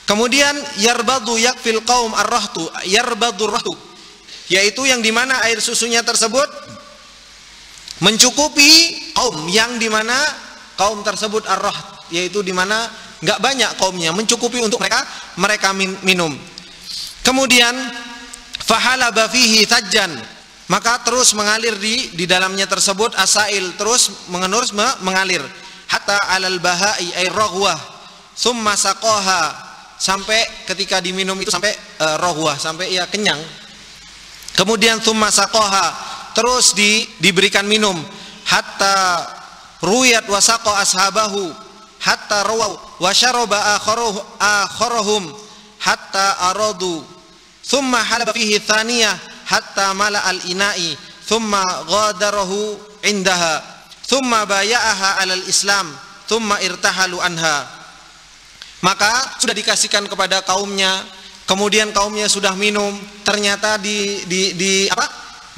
Kemudian yarbadu yakfil qaum ar-rahtu, yarbadu rahtu, yaitu yang dimana air susunya tersebut mencukupi kaum, yang dimana kaum tersebut ar-raht, yaitu dimana nggak banyak kaumnya, mencukupi untuk mereka minum. Kemudian fahalaba fihi tajjan, maka terus mengalir di dalamnya tersebut asail, terus mengalir hatta alal bahai ay raghwah summa saqaha, sampai ketika diminum itu sampai raghwah, sampai ia kenyang. Kemudian thumma saqaha, terus diberikan minum, hatta ruyat wa saqa ashabahu hatta rawaw wa syaraba akharuhum hatta aradu, thumma halaba fihi thaniyah hatta mala al-ina'i, thumma ghadarahu indaha, thumma baya'aha alal islam, thumma irtahalu anha. Maka sudah dikasihkan kepada kaumnya, kemudian kaumnya sudah minum, ternyata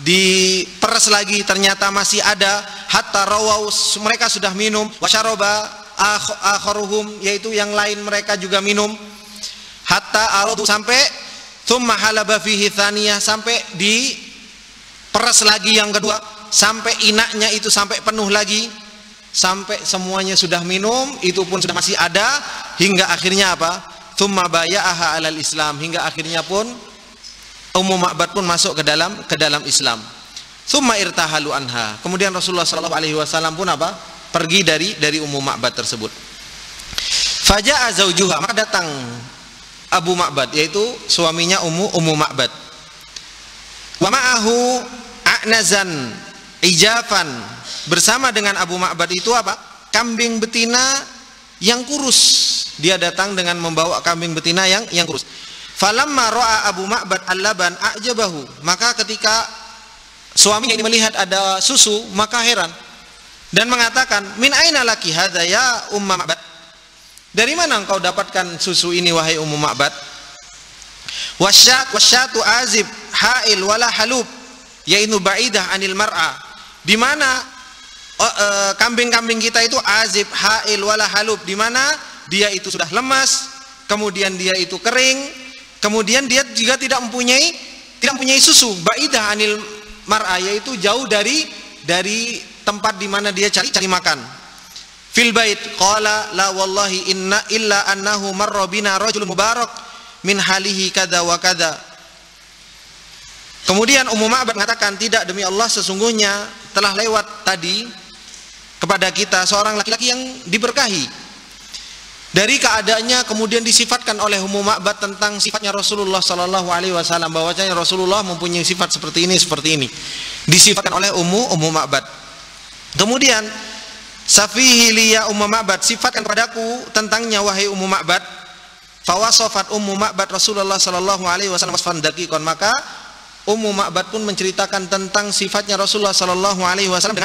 diperes lagi, ternyata masih ada, hatta rawau, mereka sudah minum, wasyaraba akharuhum, yaitu yang lain mereka juga minum, hatta aradu, sampai thumma halaba fihi thaniyah, sampai diperes lagi yang kedua, sampai inaknya itu sampai penuh lagi, sampai semuanya sudah minum, itu pun sudah masih ada, hingga akhirnya apa? Tsumma baya'aha alal Islam, hingga akhirnya pun Ummu Ma'bad pun masuk ke dalam Islam. Tsumma irtahalu anha. Kemudian Rasulullah sallallahu alaihi wasallam pun apa? Pergi dari Ummu Ma'bad tersebut. Faja'a zaujuha, maka datang Abu Ma'bad, yaitu suaminya Ummu Ma'bad. Wa ma'ahu a'nazan ijafan, bersama dengan Abu Ma'bad itu apa? Kambing betina yang kurus. Dia datang dengan membawa kambing betina yang kurus. Falamma ra'a Abu Ma'bad al-laban a'jabahu, maka ketika suaminya ini melihat ada susu, maka heran dan mengatakan, min aina laki hadza ya Umma Ma'bad? Dari mana engkau dapatkan susu ini wahai Ummu Ma'bad? Wasyatu azib ha'il wala halub, yaitu ba'idah anil mar'a. Di mana kambing-kambing kita itu azib ha'il wala halub, di mana dia itu sudah lemas, kemudian dia itu kering, kemudian dia juga tidak mempunyai susu. Ba'idah anil mar'a, yaitu jauh dari tempat di mana dia cari makan. Fil bait qala la wallahi inna illa annahu marra bina rajulun mubarak min halihi kada wa kada. Kemudian Ummu Ma'bad mengatakan, tidak, demi Allah sesungguhnya telah lewat tadi kepada kita seorang laki-laki yang diberkahi. Dari keadaannya kemudian disifatkan oleh Ummu Ma'bad tentang sifatnya Rasulullah sallallahu alaihi wasallam, bahwasanya Rasulullah mempunyai sifat seperti ini. Disifatkan oleh Ummu Ma'bad. Kemudian safihi liya Ummu Ma'bad, sifatkan padaku tentangnya wahai Ummu Ma'bad. Fawasafat Ummu Ma'bad Rasulullah sallallahu alaihi wasallam wasfan daqiqan, maka Ummu Ma'bad pun menceritakan tentang sifatnya Rasulullah sallallahu alaihi wasallam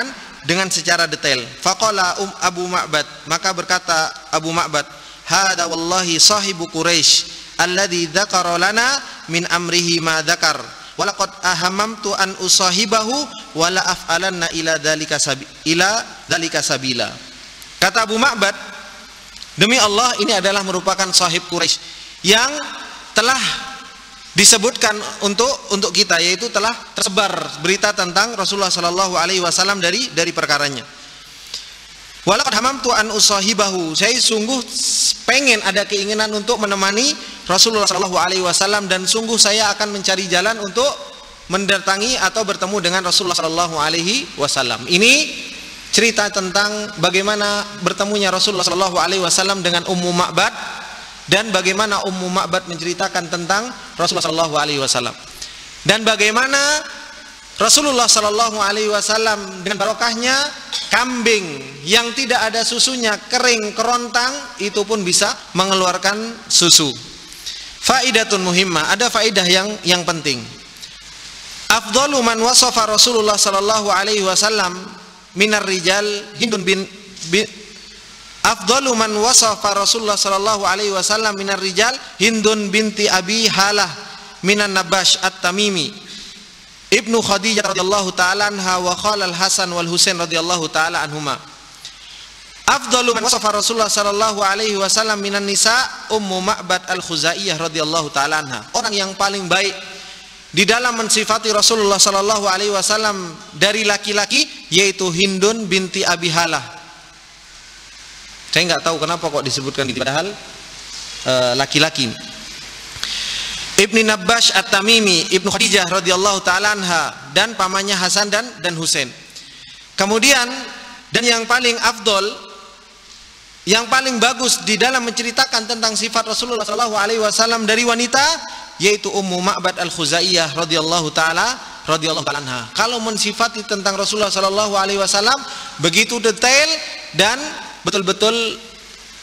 dengan secara detail. Faqala Abu Ma'bad, maka berkata Abu Ma'bad, hada wallahi sahibu Quraisy alladzi dzakara lana min amrihi ma dzakar wa laqad ahammamtu an usahibahu wa la af'alanna ila dzalika sabila. Kata Abu Ma'bad, demi Allah ini adalah merupakan sahib Quraisy yang telah disebutkan untuk kita, yaitu telah tersebar berita tentang Rasulullah sallallahu alaihi wasallam dari perkaranya. Walaqad hamamtu an usahibahu, saya sungguh pengen, ada keinginan untuk menemani Rasulullah sallallahu alaihi wasallam, dan sungguh saya akan mencari jalan untuk mendatangi atau bertemu dengan Rasulullah sallallahu alaihi wasallam. Ini cerita tentang bagaimana bertemunya Rasulullah sallallahu alaihi wasallam dengan Ummu Ma'bad, dan bagaimana Ummu Ma'bad menceritakan tentang Rasulullah sallallahu alaihi wasallam, dan bagaimana Rasulullah sallallahu alaihi wasallam dengan barokahnya kambing yang tidak ada susunya, kering, kerontang, itu pun bisa mengeluarkan susu. Faidatun muhimmah, ada faidah yang penting. Afdalu man wasafa Rasulullah sallallahu alaihi wasallam minar rijal Hindun bin Afdalu man wasafa Rasulullah sallallahu alaihi wasallam minar rijal Hindun binti Abi Halah minan Nabash at-Tamimi Ibnu Khadijah radhiyallahu taala anha wa qala al-Hasan wal Husain radhiyallahu taala anhuma. Afdalu man wasafa Rasulullah sallallahu alaihi wasallam minan nisa Ummu Ma'bad al-Khuzaiyah radhiyallahu taala anha. Orang yang paling baik di dalam mensifati Rasulullah sallallahu alaihi wasallam dari laki-laki yaitu Hindun binti Abi Halah. Saya nggak tahu kenapa kok disebutkan gitu, padahal laki-laki. Ibni Nabash at-Tamimi, Ibnu Khadijah radhiyallahu taala anha, dan pamannya Hasan dan Husain. Kemudian, dan yang paling afdol, yang paling bagus di dalam menceritakan tentang sifat Rasulullah sallallahu alaihi wasallam dari wanita yaitu Ummu Ma'bad Al-Khuzaiyah radhiyallahu taala anha. Kalau mensifati tentang Rasulullah sallallahu alaihi wasallam begitu detail dan betul-betul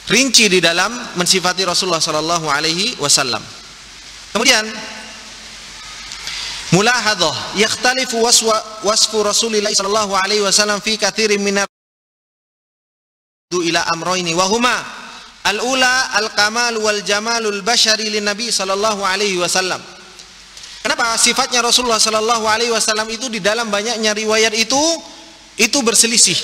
rinci di dalam mensifati Rasulullah sallallahu alaihi wasallam. Kemudian mulahadzah, yakhtalifu wasfu Rasulillah sallallahu alaihi wasallam fi katsirin min ila amrayni wa huma al-ula al-kamal wal jamalul bashari lin nabi sallallahu alaihi wasallam. Kenapa sifatnya Rasulullah sallallahu alaihi wasallam itu di dalam banyaknya riwayat itu berselisih.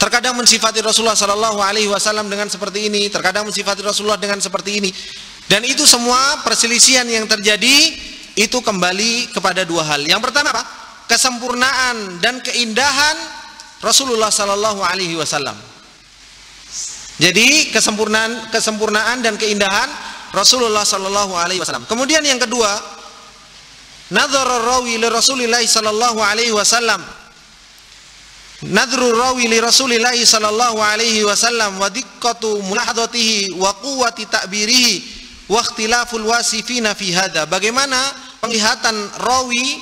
Terkadang mensifati Rasulullah sallallahu alaihi wasallam dengan seperti ini, terkadang mensifati Rasulullah dengan seperti ini. Dan itu semua perselisihan yang terjadi itu kembali kepada dua hal. Yang pertama apa? Kesempurnaan dan keindahan Rasulullah sallallahu alaihi wasallam. Jadi kesempurnaan dan keindahan Rasulullah sallallahu alaihi wasallam. Kemudian yang kedua, nadhar rawi li Rasulillah sallallahu alaihi wasallam. Nadhru rawi li Rasulillah sallallahu alaihi wasallam wa diqqatu mulahadatihi wa quwwati ta'birihi wa ikhtilaful wasifina fi hadza. Bagaimana penglihatan rawi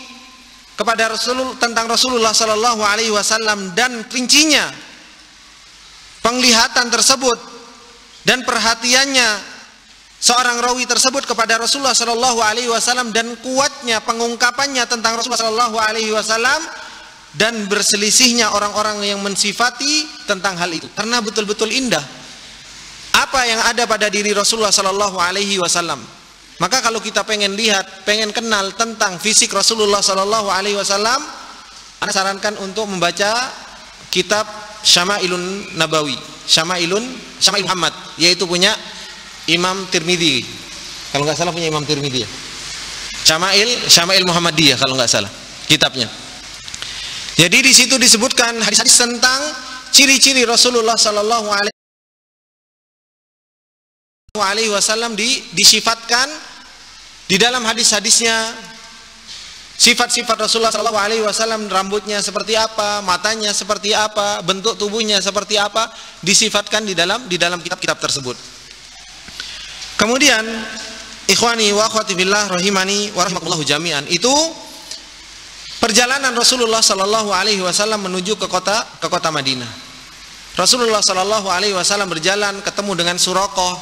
kepada tentang Rasulullah sallallahu alaihi wasallam dan rincinya penglihatan tersebut dan perhatiannya seorang rawi tersebut kepada Rasulullah sallallahu alaihi wasallam dan kuatnya pengungkapannya tentang Rasulullah sallallahu alaihi wasallam dan berselisihnya orang-orang yang mensifati tentang hal itu karena betul-betul indah apa yang ada pada diri Rasulullah sallallahu alaihi wasallam. Maka kalau kita pengen lihat, pengen kenal tentang fisik Rasulullah sallallahu alaihi wasallam, Anda sarankan untuk membaca kitab Syama'ilun Nabawi, Syama'il Muhammad, yaitu punya Imam Tirmidzi. Kalau nggak salah punya Imam Tirmidzi ya. Syama'il Muhammadiyah kalau nggak salah kitabnya. Jadi di situ disebutkan hadis-hadis tentang ciri-ciri Rasulullah sallallahu alaihi wasallam disifatkan di dalam hadis-hadisnya. Sifat-sifat Rasulullah sallallahu alaihi wasallam, rambutnya seperti apa, matanya seperti apa, bentuk tubuhnya seperti apa, disifatkan di dalam kitab-kitab tersebut. Kemudian ikhwani wa akhwati fillah rahimani wa rahimakumullah jami'an, itu perjalanan Rasulullah sallallahu alaihi wasallam menuju ke kota Madinah. Rasulullah sallallahu alaihi wasallam berjalan ketemu dengan Suraqah.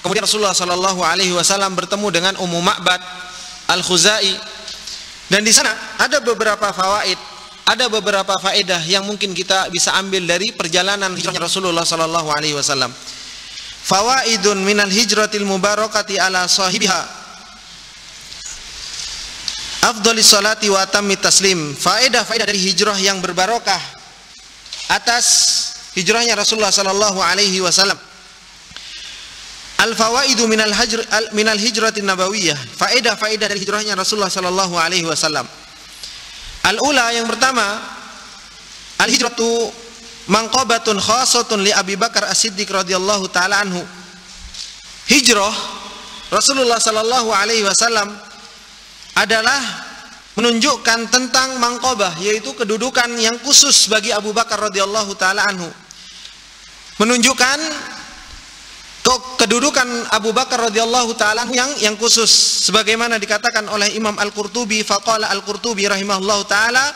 Kemudian Rasulullah sallallahu alaihi wasallam bertemu dengan Ummu Ma'bad Al-Khuzai. Dan di sana ada beberapa fawaid, ada beberapa faedah yang mungkin kita bisa ambil dari perjalanan hijrah Rasulullah sallallahu alaihi wasallam. Fawaidun minal hijratil mubarakati ala sahibiha afdhalis salati wa atammit taslim. Faedah dari hijrah yang berbarokah atas hijrahnya Rasulullah sallallahu alaihi wasallam. Al-fawaidu minal hijratin nabawiyah. Faedah dari hijrahnya Rasulullah sallallahu alaihi wasallam. Al-ula, yang pertama, al-hijratu manqabatun khasatun li Abi Bakar As-Siddiq radhiyallahu taala anhu. Hijrah Rasulullah sallallahu alaihi wasallam adalah menunjukkan tentang manqabah, yaitu kedudukan yang khusus bagi Abu Bakar radhiyallahu taala anhu. Menunjukkan kedudukan Abu Bakar radhiyallahu taala yang khusus, sebagaimana dikatakan oleh Imam Al-Qurtubi. Faqala Al-Qurtubi rahimahullahu taala,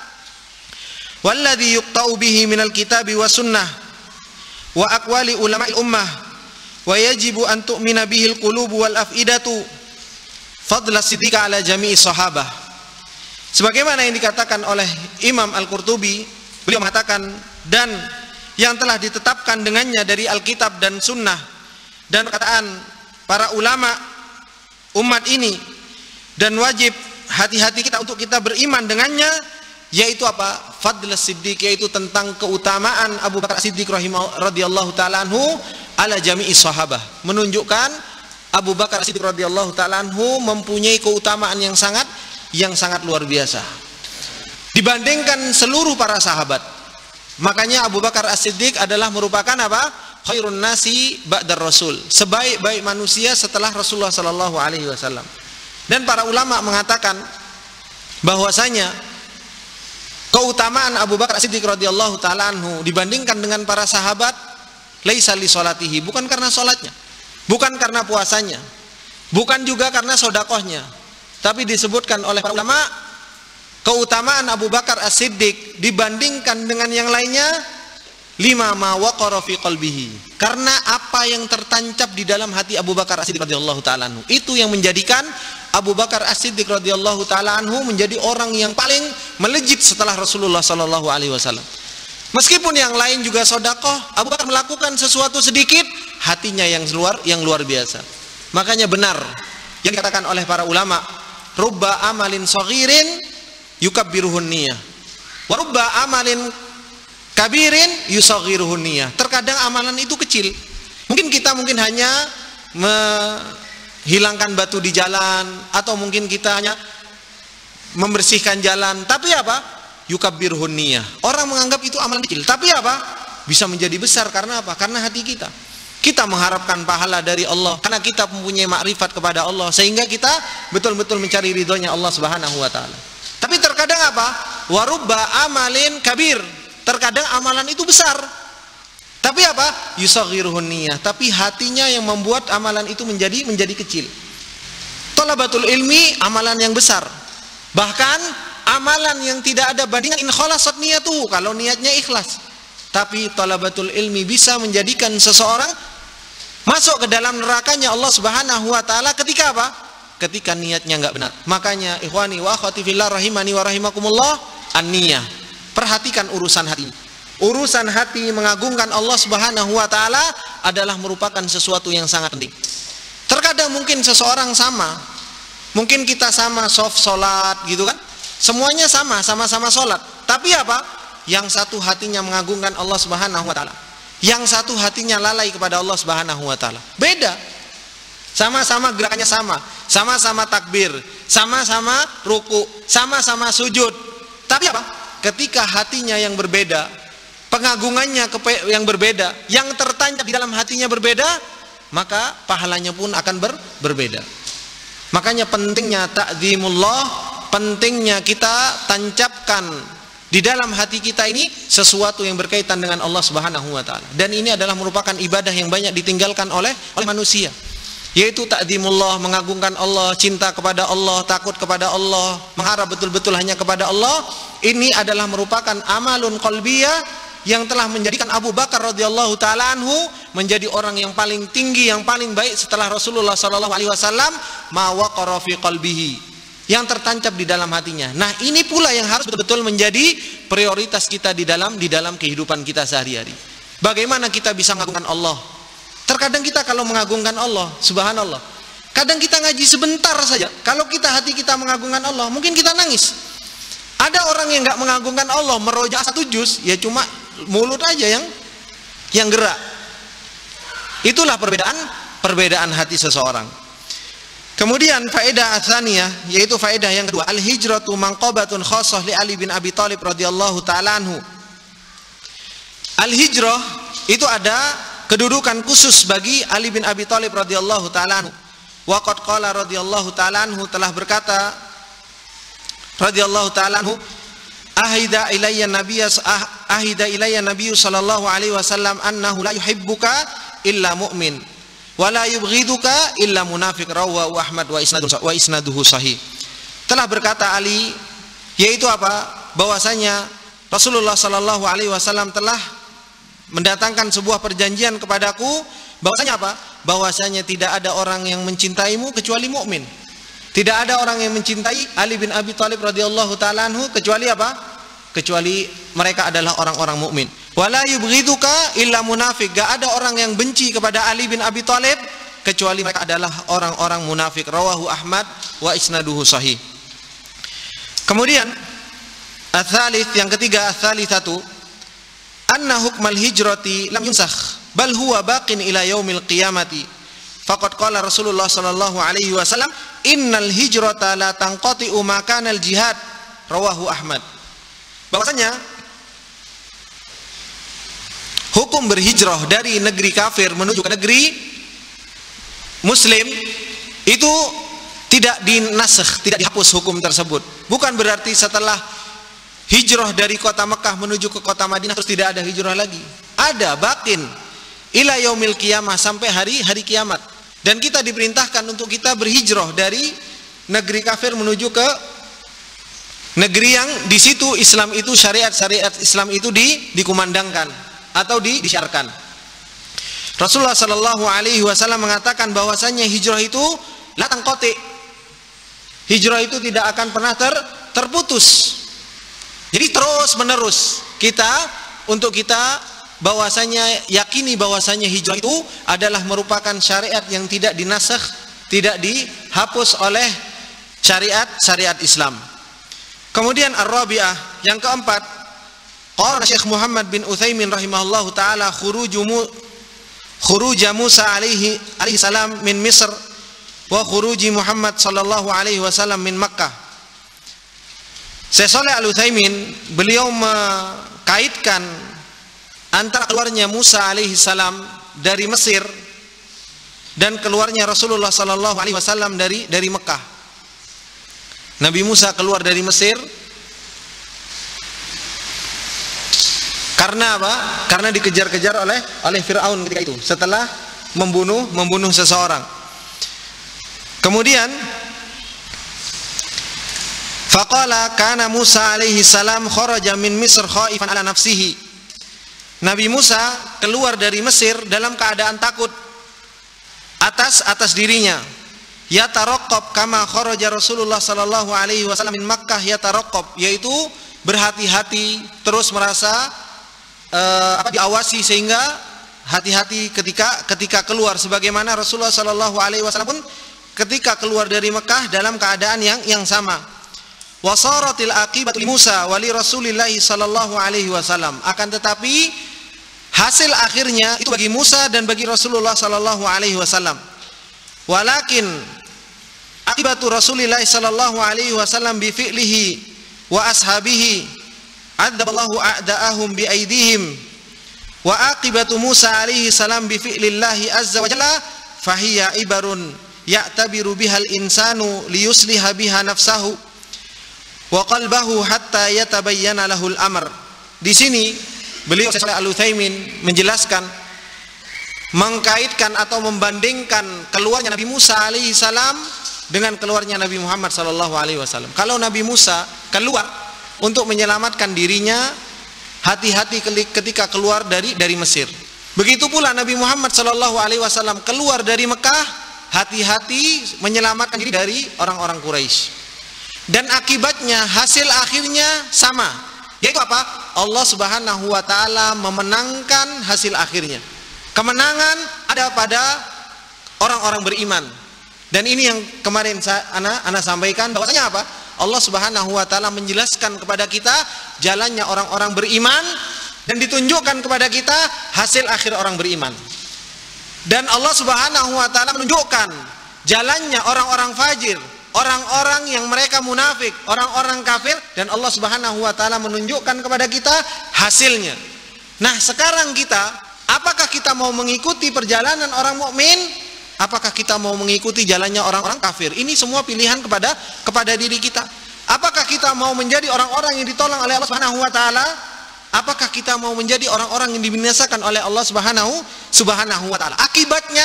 walladzi yuqta'u bihi minal kitabi wa sunnah wa aqwali ulama'il ummah wa yajibu an tu'mina bihil qulubu wal af'idatu fadla siddiqa ala jami'i sahabah. Sebagaimana yang dikatakan oleh Imam Al-Qurtubi, beliau mengatakan, dan yang telah ditetapkan dengannya dari Alkitab dan Sunnah dan perkataan para ulama umat ini, dan wajib hati-hati kita untuk kita beriman dengannya, yaitu apa? Fadlus Siddiq, yaitu tentang keutamaan Abu Bakar Siddiq radhiyallahu taala anhu ala jami'i sahabah. Menunjukkan Abu Bakar Siddiq radhiyallahu taala anhu mempunyai keutamaan yang sangat luar biasa dibandingkan seluruh para sahabat. Makanya Abu Bakar As-Siddiq adalah merupakan apa? Khairun nasi ba'dar rasul, sebaik-baik manusia setelah Rasulullah sallallahu alaihi wasallam. Dan para ulama mengatakan bahwasanya keutamaan Abu Bakar As-Siddiq radhiyallahu taala anhu dibandingkan dengan para sahabat, laisa li salatihi, bukan karena salatnya, bukan karena puasanya, bukan juga karena sedekahnya, Tapi disebutkan oleh para ulama, keutamaan Abu Bakar As-Siddiq dibandingkan dengan yang lainnya, lima ma waqara fi qalbihi, karena apa yang tertancap di dalam hati Abu Bakar As-Siddiq radhiyallahu taala anhu. Itu yang menjadikan Abu Bakar As-Siddiq radhiyallahu taala anhu menjadi orang yang paling melejit setelah Rasulullah sallallahu alaihi wasallam. Meskipun yang lain juga sedekah, Abu Bakar melakukan sesuatu sedikit, hatinya yang luar biasa. Makanya benar yang dikatakan oleh para ulama, rubba amalin saghirin yukabbiruhun niyah wa rubba amalin kabirin yusaghiruhun niyah. Terkadang amalan itu kecil. Mungkin kita hanya menghilangkan batu di jalan, atau mungkin kita hanya membersihkan jalan. Tapi apa? Yukabbiruhun niyah. Orang menganggap itu amalan kecil. Tapi apa? Bisa menjadi besar karena apa? Karena hati kita. Kita mengharapkan pahala dari Allah karena kita mempunyai makrifat kepada Allah, sehingga kita betul-betul mencari ridhonya Allah Subhanahu wa taala. Tapi terkadang apa? Warubba amalin kabir. Terkadang amalan itu besar, tapi apa? Yusaghiruhun niyah. Tapi hatinya yang membuat amalan itu menjadi kecil. Thalabatul ilmi amalan yang besar. Bahkan amalan yang tidak ada bandingan, in khalasat niyatuhu, kalau niatnya ikhlas. Tapi thalabatul ilmi bisa menjadikan seseorang masuk ke dalam nerakanya Allah Subhanahu wa taala ketika apa? Ketika niatnya enggak benar. Makanya ikhwani wa akhwati fillah rahimani wa rahimakumullah, an-niyah. Perhatikan urusan hati. Urusan hati mengagungkan Allah Subhanahu wa taala adalah merupakan sesuatu yang sangat penting. Terkadang mungkin seseorang sama, mungkin kita sama soft salat gitu kan? Semuanya sama-sama salat. Tapi apa? Yang satu hatinya mengagungkan Allah Subhanahu wa taala. Yang satu hatinya lalai kepada Allah Subhanahu wa taala. Beda. Sama-sama gerakannya sama-sama takbir, sama-sama ruku, sama-sama sujud. Tapi apa? Ketika hatinya yang berbeda, pengagungannya yang berbeda, yang tertancap di dalam hatinya berbeda, maka pahalanya pun akan berbeda. Makanya pentingnya ta'zimullah, pentingnya kita tancapkan di dalam hati kita ini sesuatu yang berkaitan dengan Allah Subhanahu wa taala. Dan ini adalah merupakan ibadah yang banyak ditinggalkan oleh manusia, yaitu ta'zimullah, mengagungkan Allah, cinta kepada Allah, takut kepada Allah, mengharap betul-betul hanya kepada Allah. Ini adalah merupakan amalun qalbiyah yang telah menjadikan Abu Bakar radhiyallahu taala anhu menjadi orang yang paling tinggi, yang paling baik setelah Rasulullah sallallahu alaihi wasallam, ma waqara fi qalbihi, yang tertancap di dalam hatinya. Nah, ini pula yang harus betul-betul menjadi prioritas kita di dalam kehidupan kita sehari-hari. Bagaimana kita bisa mengagungkan Allah? Terkadang kita kalau mengagungkan Allah, subhanallah, kadang kita ngaji sebentar saja, kalau hati kita mengagungkan Allah, mungkin kita nangis. Ada orang yang nggak mengagungkan Allah, merojak satu juz, ya cuma mulut aja yang gerak. Itulah perbedaan hati seseorang. Kemudian faedah atsaniyah, yaitu faedah yang kedua, al-hijratu manqabatun khassah li Ali bin Abi Thalib radhiyallahu taala anhu. Al-hijrah itu ada kedudukan khusus bagi Ali bin Abi Thalib radhiyallahu taala anhu. Wa qad qala radhiyallahu taala anhu, telah berkata radhiyallahu taala anhu, ahida ilayya nabiyyu sallallahu alaihi wasallam annahu la yuhibbuka illa mu'min wa la yubghiduka illa munafiq, rawahu Ahmad wa isnaduhu sahih. Telah berkata Ali, yaitu apa? Bahwasanya Rasulullah sallallahu alaihi wasallam telah mendatangkan sebuah perjanjian kepadaku, bahwasanya apa? Bahwasanya tidak ada orang yang mencintaimu kecuali mukmin. Tidak ada orang yang mencintai Ali bin Abi Thalib radhiyallahu taala anhu kecuali apa? Kecuali mereka adalah orang-orang mukmin. Wala yubghiduka illa munafik. Gak ada orang yang benci kepada Ali bin Abi Thalib kecuali mereka adalah orang-orang munafik. Rawahu Ahmad wa isnaduhu sahih. Kemudian ats-tsalits, yang ketiga, ats-tsalitsatu anna hukmal hijrati lam yunsakh bal huwa baqin ila yaumil qiyamati. Faqad qala Rasulullah sallallahu alaihi wasallam, innal hijrata la tanqati'u ma kana al jihad, rawahu Ahmad. Bahwasanya hukum berhijrah dari negeri kafir menuju ke negeri muslim itu tidak dinasakh, tidak dihapus hukum tersebut. Bukan berarti setelah hijrah dari kota Mekah menuju ke kota Madinah terus tidak ada hijrah lagi. Ada, bakin ila yaumil qiyamah, sampai hari kiamat. Dan kita diperintahkan untuk kita berhijrah dari negeri kafir menuju ke negeri yang di situ Islam itu, syariat Islam itu dikumandangkan atau disiarkan. Rasulullah Shallallahu Alaihi Wasallam mengatakan bahwasanya hijrah itu la tanqati, hijrah itu tidak akan pernah terputus. Jadi terus menerus kita bahwasanya yakini bahwasanya hijrah itu adalah merupakan syariat yang tidak dinasakh, tidak dihapus oleh syariat Islam. Kemudian ar-rabi'ah, yang keempat, qala Syekh Muhammad bin Utsaimin rahimahullahu taala khuruj Musa alaihi salam min Misr wa khuruji Muhammad sallallahu alaihi wasallam min Makkah. Syekh Shalih Al-Utsaimin beliau mengkaitkan antara keluarnya Musa alaihi salam dari Mesir dan keluarnya Rasulullah sallallahu alaihi wasallam dari Mekah. Nabi Musa keluar dari Mesir karena apa? Karena dikejar-kejar oleh Fir'aun ketika itu setelah membunuh seseorang. Kemudian faqala kana Musa alaihi salam kharaja min Misr khaifan ala nafsihi. Nabi Musa keluar dari Mesir dalam keadaan takut atas dirinya. Yataroqab kama kharaja Rasulullah sallallahu alaihi wasallam min Makkah yataroqab, yaitu berhati-hati, terus merasa diawasi sehingga hati-hati ketika keluar, sebagaimana Rasulullah sallallahu alaihi wasallam pun ketika keluar dari Mekah dalam keadaan yang sama. Wasaratil aqibatu li Musa wa li Rasulillah sallallahu alaihi wasallam, akan tetapi hasil akhirnya itu bagi Musa dan bagi Rasulullah sallallahu alaihi wasallam. Walakin akibatu Rasulillah sallallahu alaihi wasallam bi fi'lihi wa ashabihi adzaballahu a'da'ahum bi aidihim wa aqibatu Musa alaihi salam bi fi'lillahi azza wa jalla fahiya ibarun ya'tabiru bihal insanu liyusliha biha nafsahu wa qalbahu hatta yatabayyana lahul amr. Di sini beliau Syekh Al-Utsaimin menjelaskan, mengkaitkan atau membandingkan keluarnya Nabi Musa alaihi salam dengan keluarnya Nabi Muhammad sallallahu alaihi wasallam. Kalau Nabi Musa keluar untuk menyelamatkan dirinya, hati-hati ketika keluar dari Mesir. Begitu pula Nabi Muhammad sallallahu alaihi wasallam keluar dari Mekah, hati-hati menyelamatkan diri dari orang-orang Quraisy. Dan akibatnya, hasil akhirnya sama. Yaitu apa? Allah Subhanahu wa taala memenangkan hasil akhirnya. Kemenangan ada pada orang-orang beriman. Dan ini yang kemarin ana sampaikan, bahwasanya apa? Allah Subhanahu wa taala menjelaskan kepada kita jalannya orang-orang beriman dan ditunjukkan kepada kita hasil akhir orang beriman. Dan Allah Subhanahu wa taala menunjukkan jalannya orang-orang fajir, orang-orang yang mereka munafik, orang-orang kafir, dan Allah Subhanahu wa taala menunjukkan kepada kita hasilnya. Nah, sekarang kita, apakah kita mau mengikuti perjalanan orang mukmin? Apakah kita mau mengikuti jalannya orang-orang kafir? Ini semua pilihan kepada diri kita. Apakah kita mau menjadi orang-orang yang ditolong oleh Allah Subhanahu wa taala? Apakah kita mau menjadi orang-orang yang dibinasakan oleh Allah Subhanahu wa taala? Akibatnya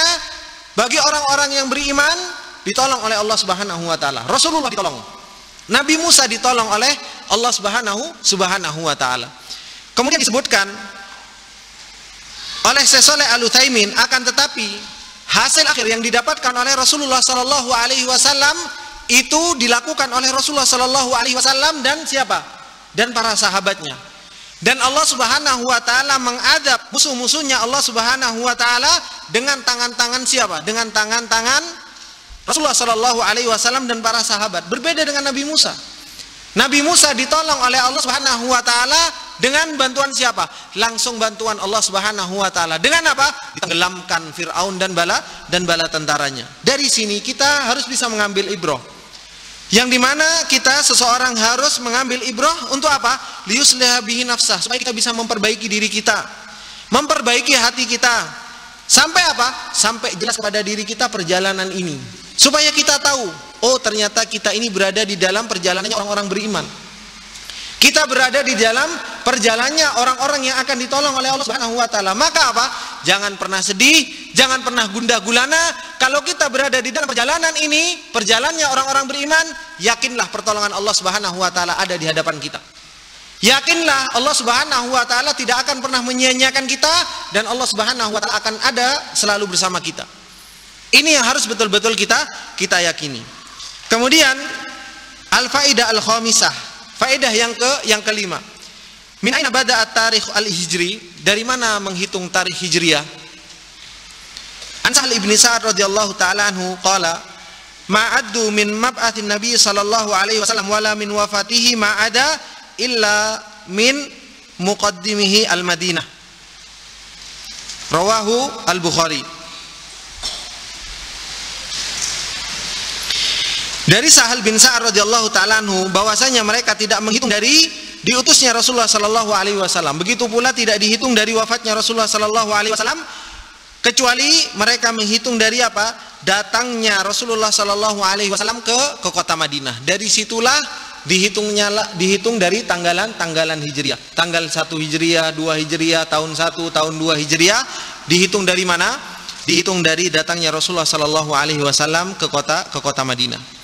bagi orang-orang yang beriman ditolong oleh Allah Subhanahu wa taala. Rasulullah ditolong. Nabi Musa ditolong oleh Allah Subhanahu wa taala. Kemudian disebutkan oleh Syekh Shalih Al-Utsaimin, akan tetapi hasil akhir yang didapatkan oleh Rasulullah sallallahu alaihi wasallam itu dilakukan oleh Rasulullah sallallahu alaihi wasallam dan siapa? Dan para sahabatnya. Dan Allah Subhanahu wa taala mengadab musuh-musuhnya Allah Subhanahu wa taala dengan tangan-tangan siapa? Dengan tangan-tangan Rasulullah sallallahu alaihi wasallam dan para sahabat. Berbeda dengan Nabi Musa. Nabi Musa ditolong oleh Allah Subhanahu wa taala dengan bantuan siapa? Langsung bantuan Allah Subhanahu wa taala. Dengan apa? Ditenggelamkan Firaun dan bala tentaranya. Dari sini kita harus bisa mengambil ibrah. Yang dimana kita, seseorang harus mengambil ibrah untuk apa? Liyusliha bihi nafsah, supaya kita bisa memperbaiki diri kita, memperbaiki hati kita. Sampai apa? Sampai jelas kepada diri kita perjalanan ini, supaya kita tahu, oh ternyata kita ini berada di dalam perjalanannya orang-orang beriman. Kita berada di dalam perjalanannya orang-orang yang akan ditolong oleh Allah Subhanahu wa taala. Maka apa? jangan pernah sedih, jangan pernah gundah gulana. Kalau kita berada di dalam perjalanan ini, perjalanannya orang-orang beriman, yakinlah pertolongan Allah Subhanahu wa taala ada di hadapan kita. Yakinlah Allah Subhanahu wa taala tidak akan pernah menyia-nyiakan kita, dan Allah Subhanahu wa taala akan ada selalu bersama kita. Ini yang harus betul-betul kita yakini. Kemudian al-faidah al-khamisah, faedah yang kelima. Min aina bada at-tarikh al-hijri, dari mana menghitung tarikh hijriah? An Sahal ibn Sa'ad radhiyallahu taala anhu qala ma'addu min mab'atsin nabi sallallahu alaihi wasallam wala min wafatihi ma'ada illa min muqaddimihi al-Madinah. Rawahu al-Bukhari. Dari Sahal bin Sa'ad radhiyallahu taala anhu bahwasanya mereka tidak menghitung dari diutusnya Rasulullah sallallahu alaihi wasallam. Begitu pula tidak dihitung dari wafatnya Rasulullah sallallahu alaihi wasallam, kecuali mereka menghitung dari apa? Datangnya Rasulullah sallallahu alaihi wasallam ke kota Madinah. Dari situlah dihitung dari tanggalan Hijriah. Tanggal 1 Hijriah, 2 Hijriah, tahun 1, tahun 2 Hijriah, dihitung dari mana? Dihitung dari datangnya Rasulullah sallallahu alaihi wasallam ke kota Madinah.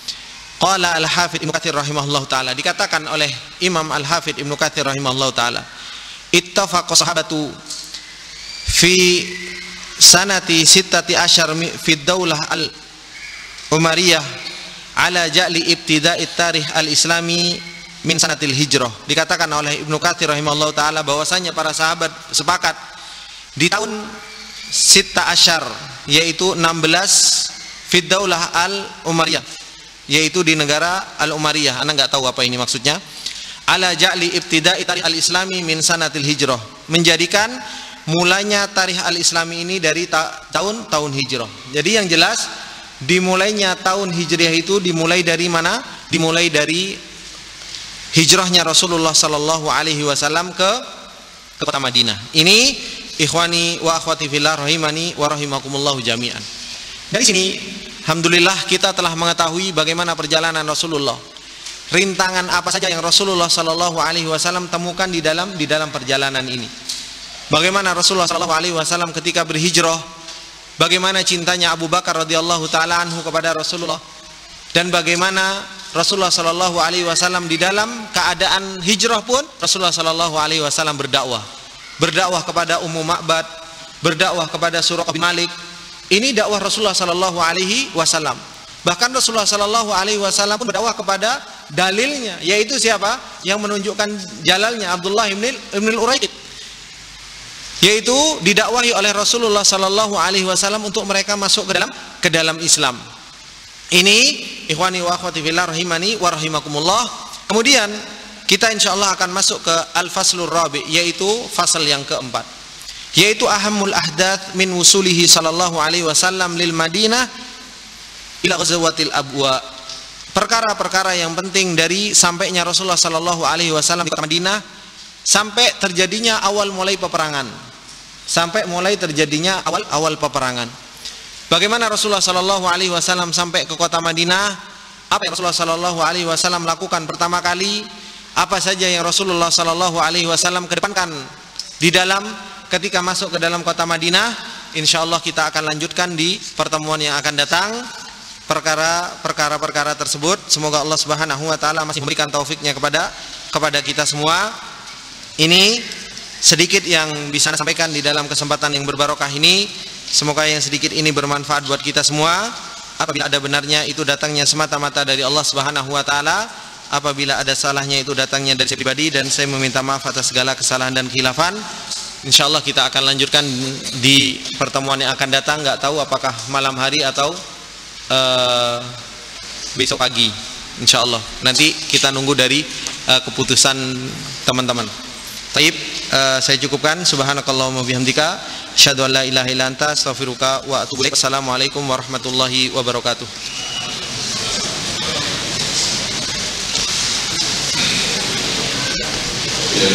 Qala Al-Hafidz Ibnu Katsir rahimahullahu taala, dikatakan oleh Imam Al-Hafidz Ibnu Katsir rahimahullahu taala, ittafaqa sahabatu fi sanati 16 fi daulah al-Umariyah ala ja'li ibtida'i tarikh al-islami min sanatil hijrah. Dikatakan oleh Ibnu Katsir rahimahullahu taala bahwasanya para sahabat sepakat di tahun 16, yaitu 16, fi daulah al-Umariyah, yaitu di negara al-Umariyah. Anda enggak tahu apa ini maksudnya. Ala ja'li ibtida'i tarikh al-islami min sanatil hijrah, menjadikan mulanya tarikh al-islami ini dari tahun hijrah. Jadi yang jelas dimulainya tahun hijriah itu dimulai dari mana? Dimulai dari hijrahnya Rasulullah sallallahu alaihi wasallam ke kota Madinah. Ini ikhwani wa akhwati fillah rahimani wa rahimakumullahu jami'an. Dari sini alhamdulillah kita telah mengetahui bagaimana perjalanan Rasulullah. Rintangan apa saja yang Rasulullah sallallahu alaihi wasallam temukan di dalam perjalanan ini. Bagaimana Rasulullah sallallahu alaihi wasallam ketika berhijrah, bagaimana cintanya Abu Bakar radhiyallahu taala anhu kepada Rasulullah, dan bagaimana Rasulullah sallallahu alaihi wasallam di dalam keadaan hijrah pun Rasulullah sallallahu alaihi wasallam berdakwah kepada Ummu Ma'bad, berdakwah kepada Suraqah bin Malik. Ini dakwah Rasulullah sallallahu alaihi wasallam. Bahkan Rasulullah sallallahu alaihi wasallam pun berdakwah kepada dalilnya, yaitu siapa? Yang menunjukkan jalalnya Abdullah ibn al-Uraiqid, yaitu didakwahi oleh Rasulullah sallallahu alaihi wasallam untuk mereka masuk ke dalam Islam. Ini ikhwani wa akhwati fillah rahimani wa rahimakumullah. Kemudian kita insyaallah akan masuk ke al-faslur rabi, yaitu fasal yang keempat, yaitu ahammul ahdath min wusulihi sallallahu alaihi wasallam lil Madinah ila ghazwatil abwa. Perkara-perkara yang penting dari sampainya Rasulullah sallallahu alaihi wasallam di kota Madinah sampai terjadinya awal mulai peperangan. Sampai mulai terjadinya awal peperangan. Bagaimana Rasulullah sallallahu alaihi wasallam sampai ke kota Madinah? Apa yang Rasulullah sallallahu alaihi wasallam lakukan pertama kali? Apa saja yang Rasulullah sallallahu alaihi wasallam kedepankan di dalam ketika masuk ke dalam kota Madinah? Insyaallah kita akan lanjutkan di pertemuan yang akan datang perkara-perkara tersebut. Semoga Allah Subhanahu wa taala masih memberikan taufiknya kepada kita semua. Ini sedikit yang bisa saya sampaikan di dalam kesempatan yang berbarokah ini. Semoga yang sedikit ini bermanfaat buat kita semua. Apabila ada benarnya itu datangnya semata-mata dari Allah Subhanahu wa taala. Apabila ada salahnya itu datangnya dari saya pribadi, dan saya meminta maaf atas segala kesalahan dan khilafan. Insyaallah kita akan lanjutkan di pertemuan yang akan datang. Enggak tahu apakah malam hari atau besok pagi. Insyaallah nanti kita nunggu dari keputusan teman-teman. Taib, saya cukupkan. Subhanakallahumma bihamdika, asyhadu an la ilaha illa anta, astaghfiruka wa atubu ilaik. Assalamualaikum warahmatullahi wabarakatuh. Ya,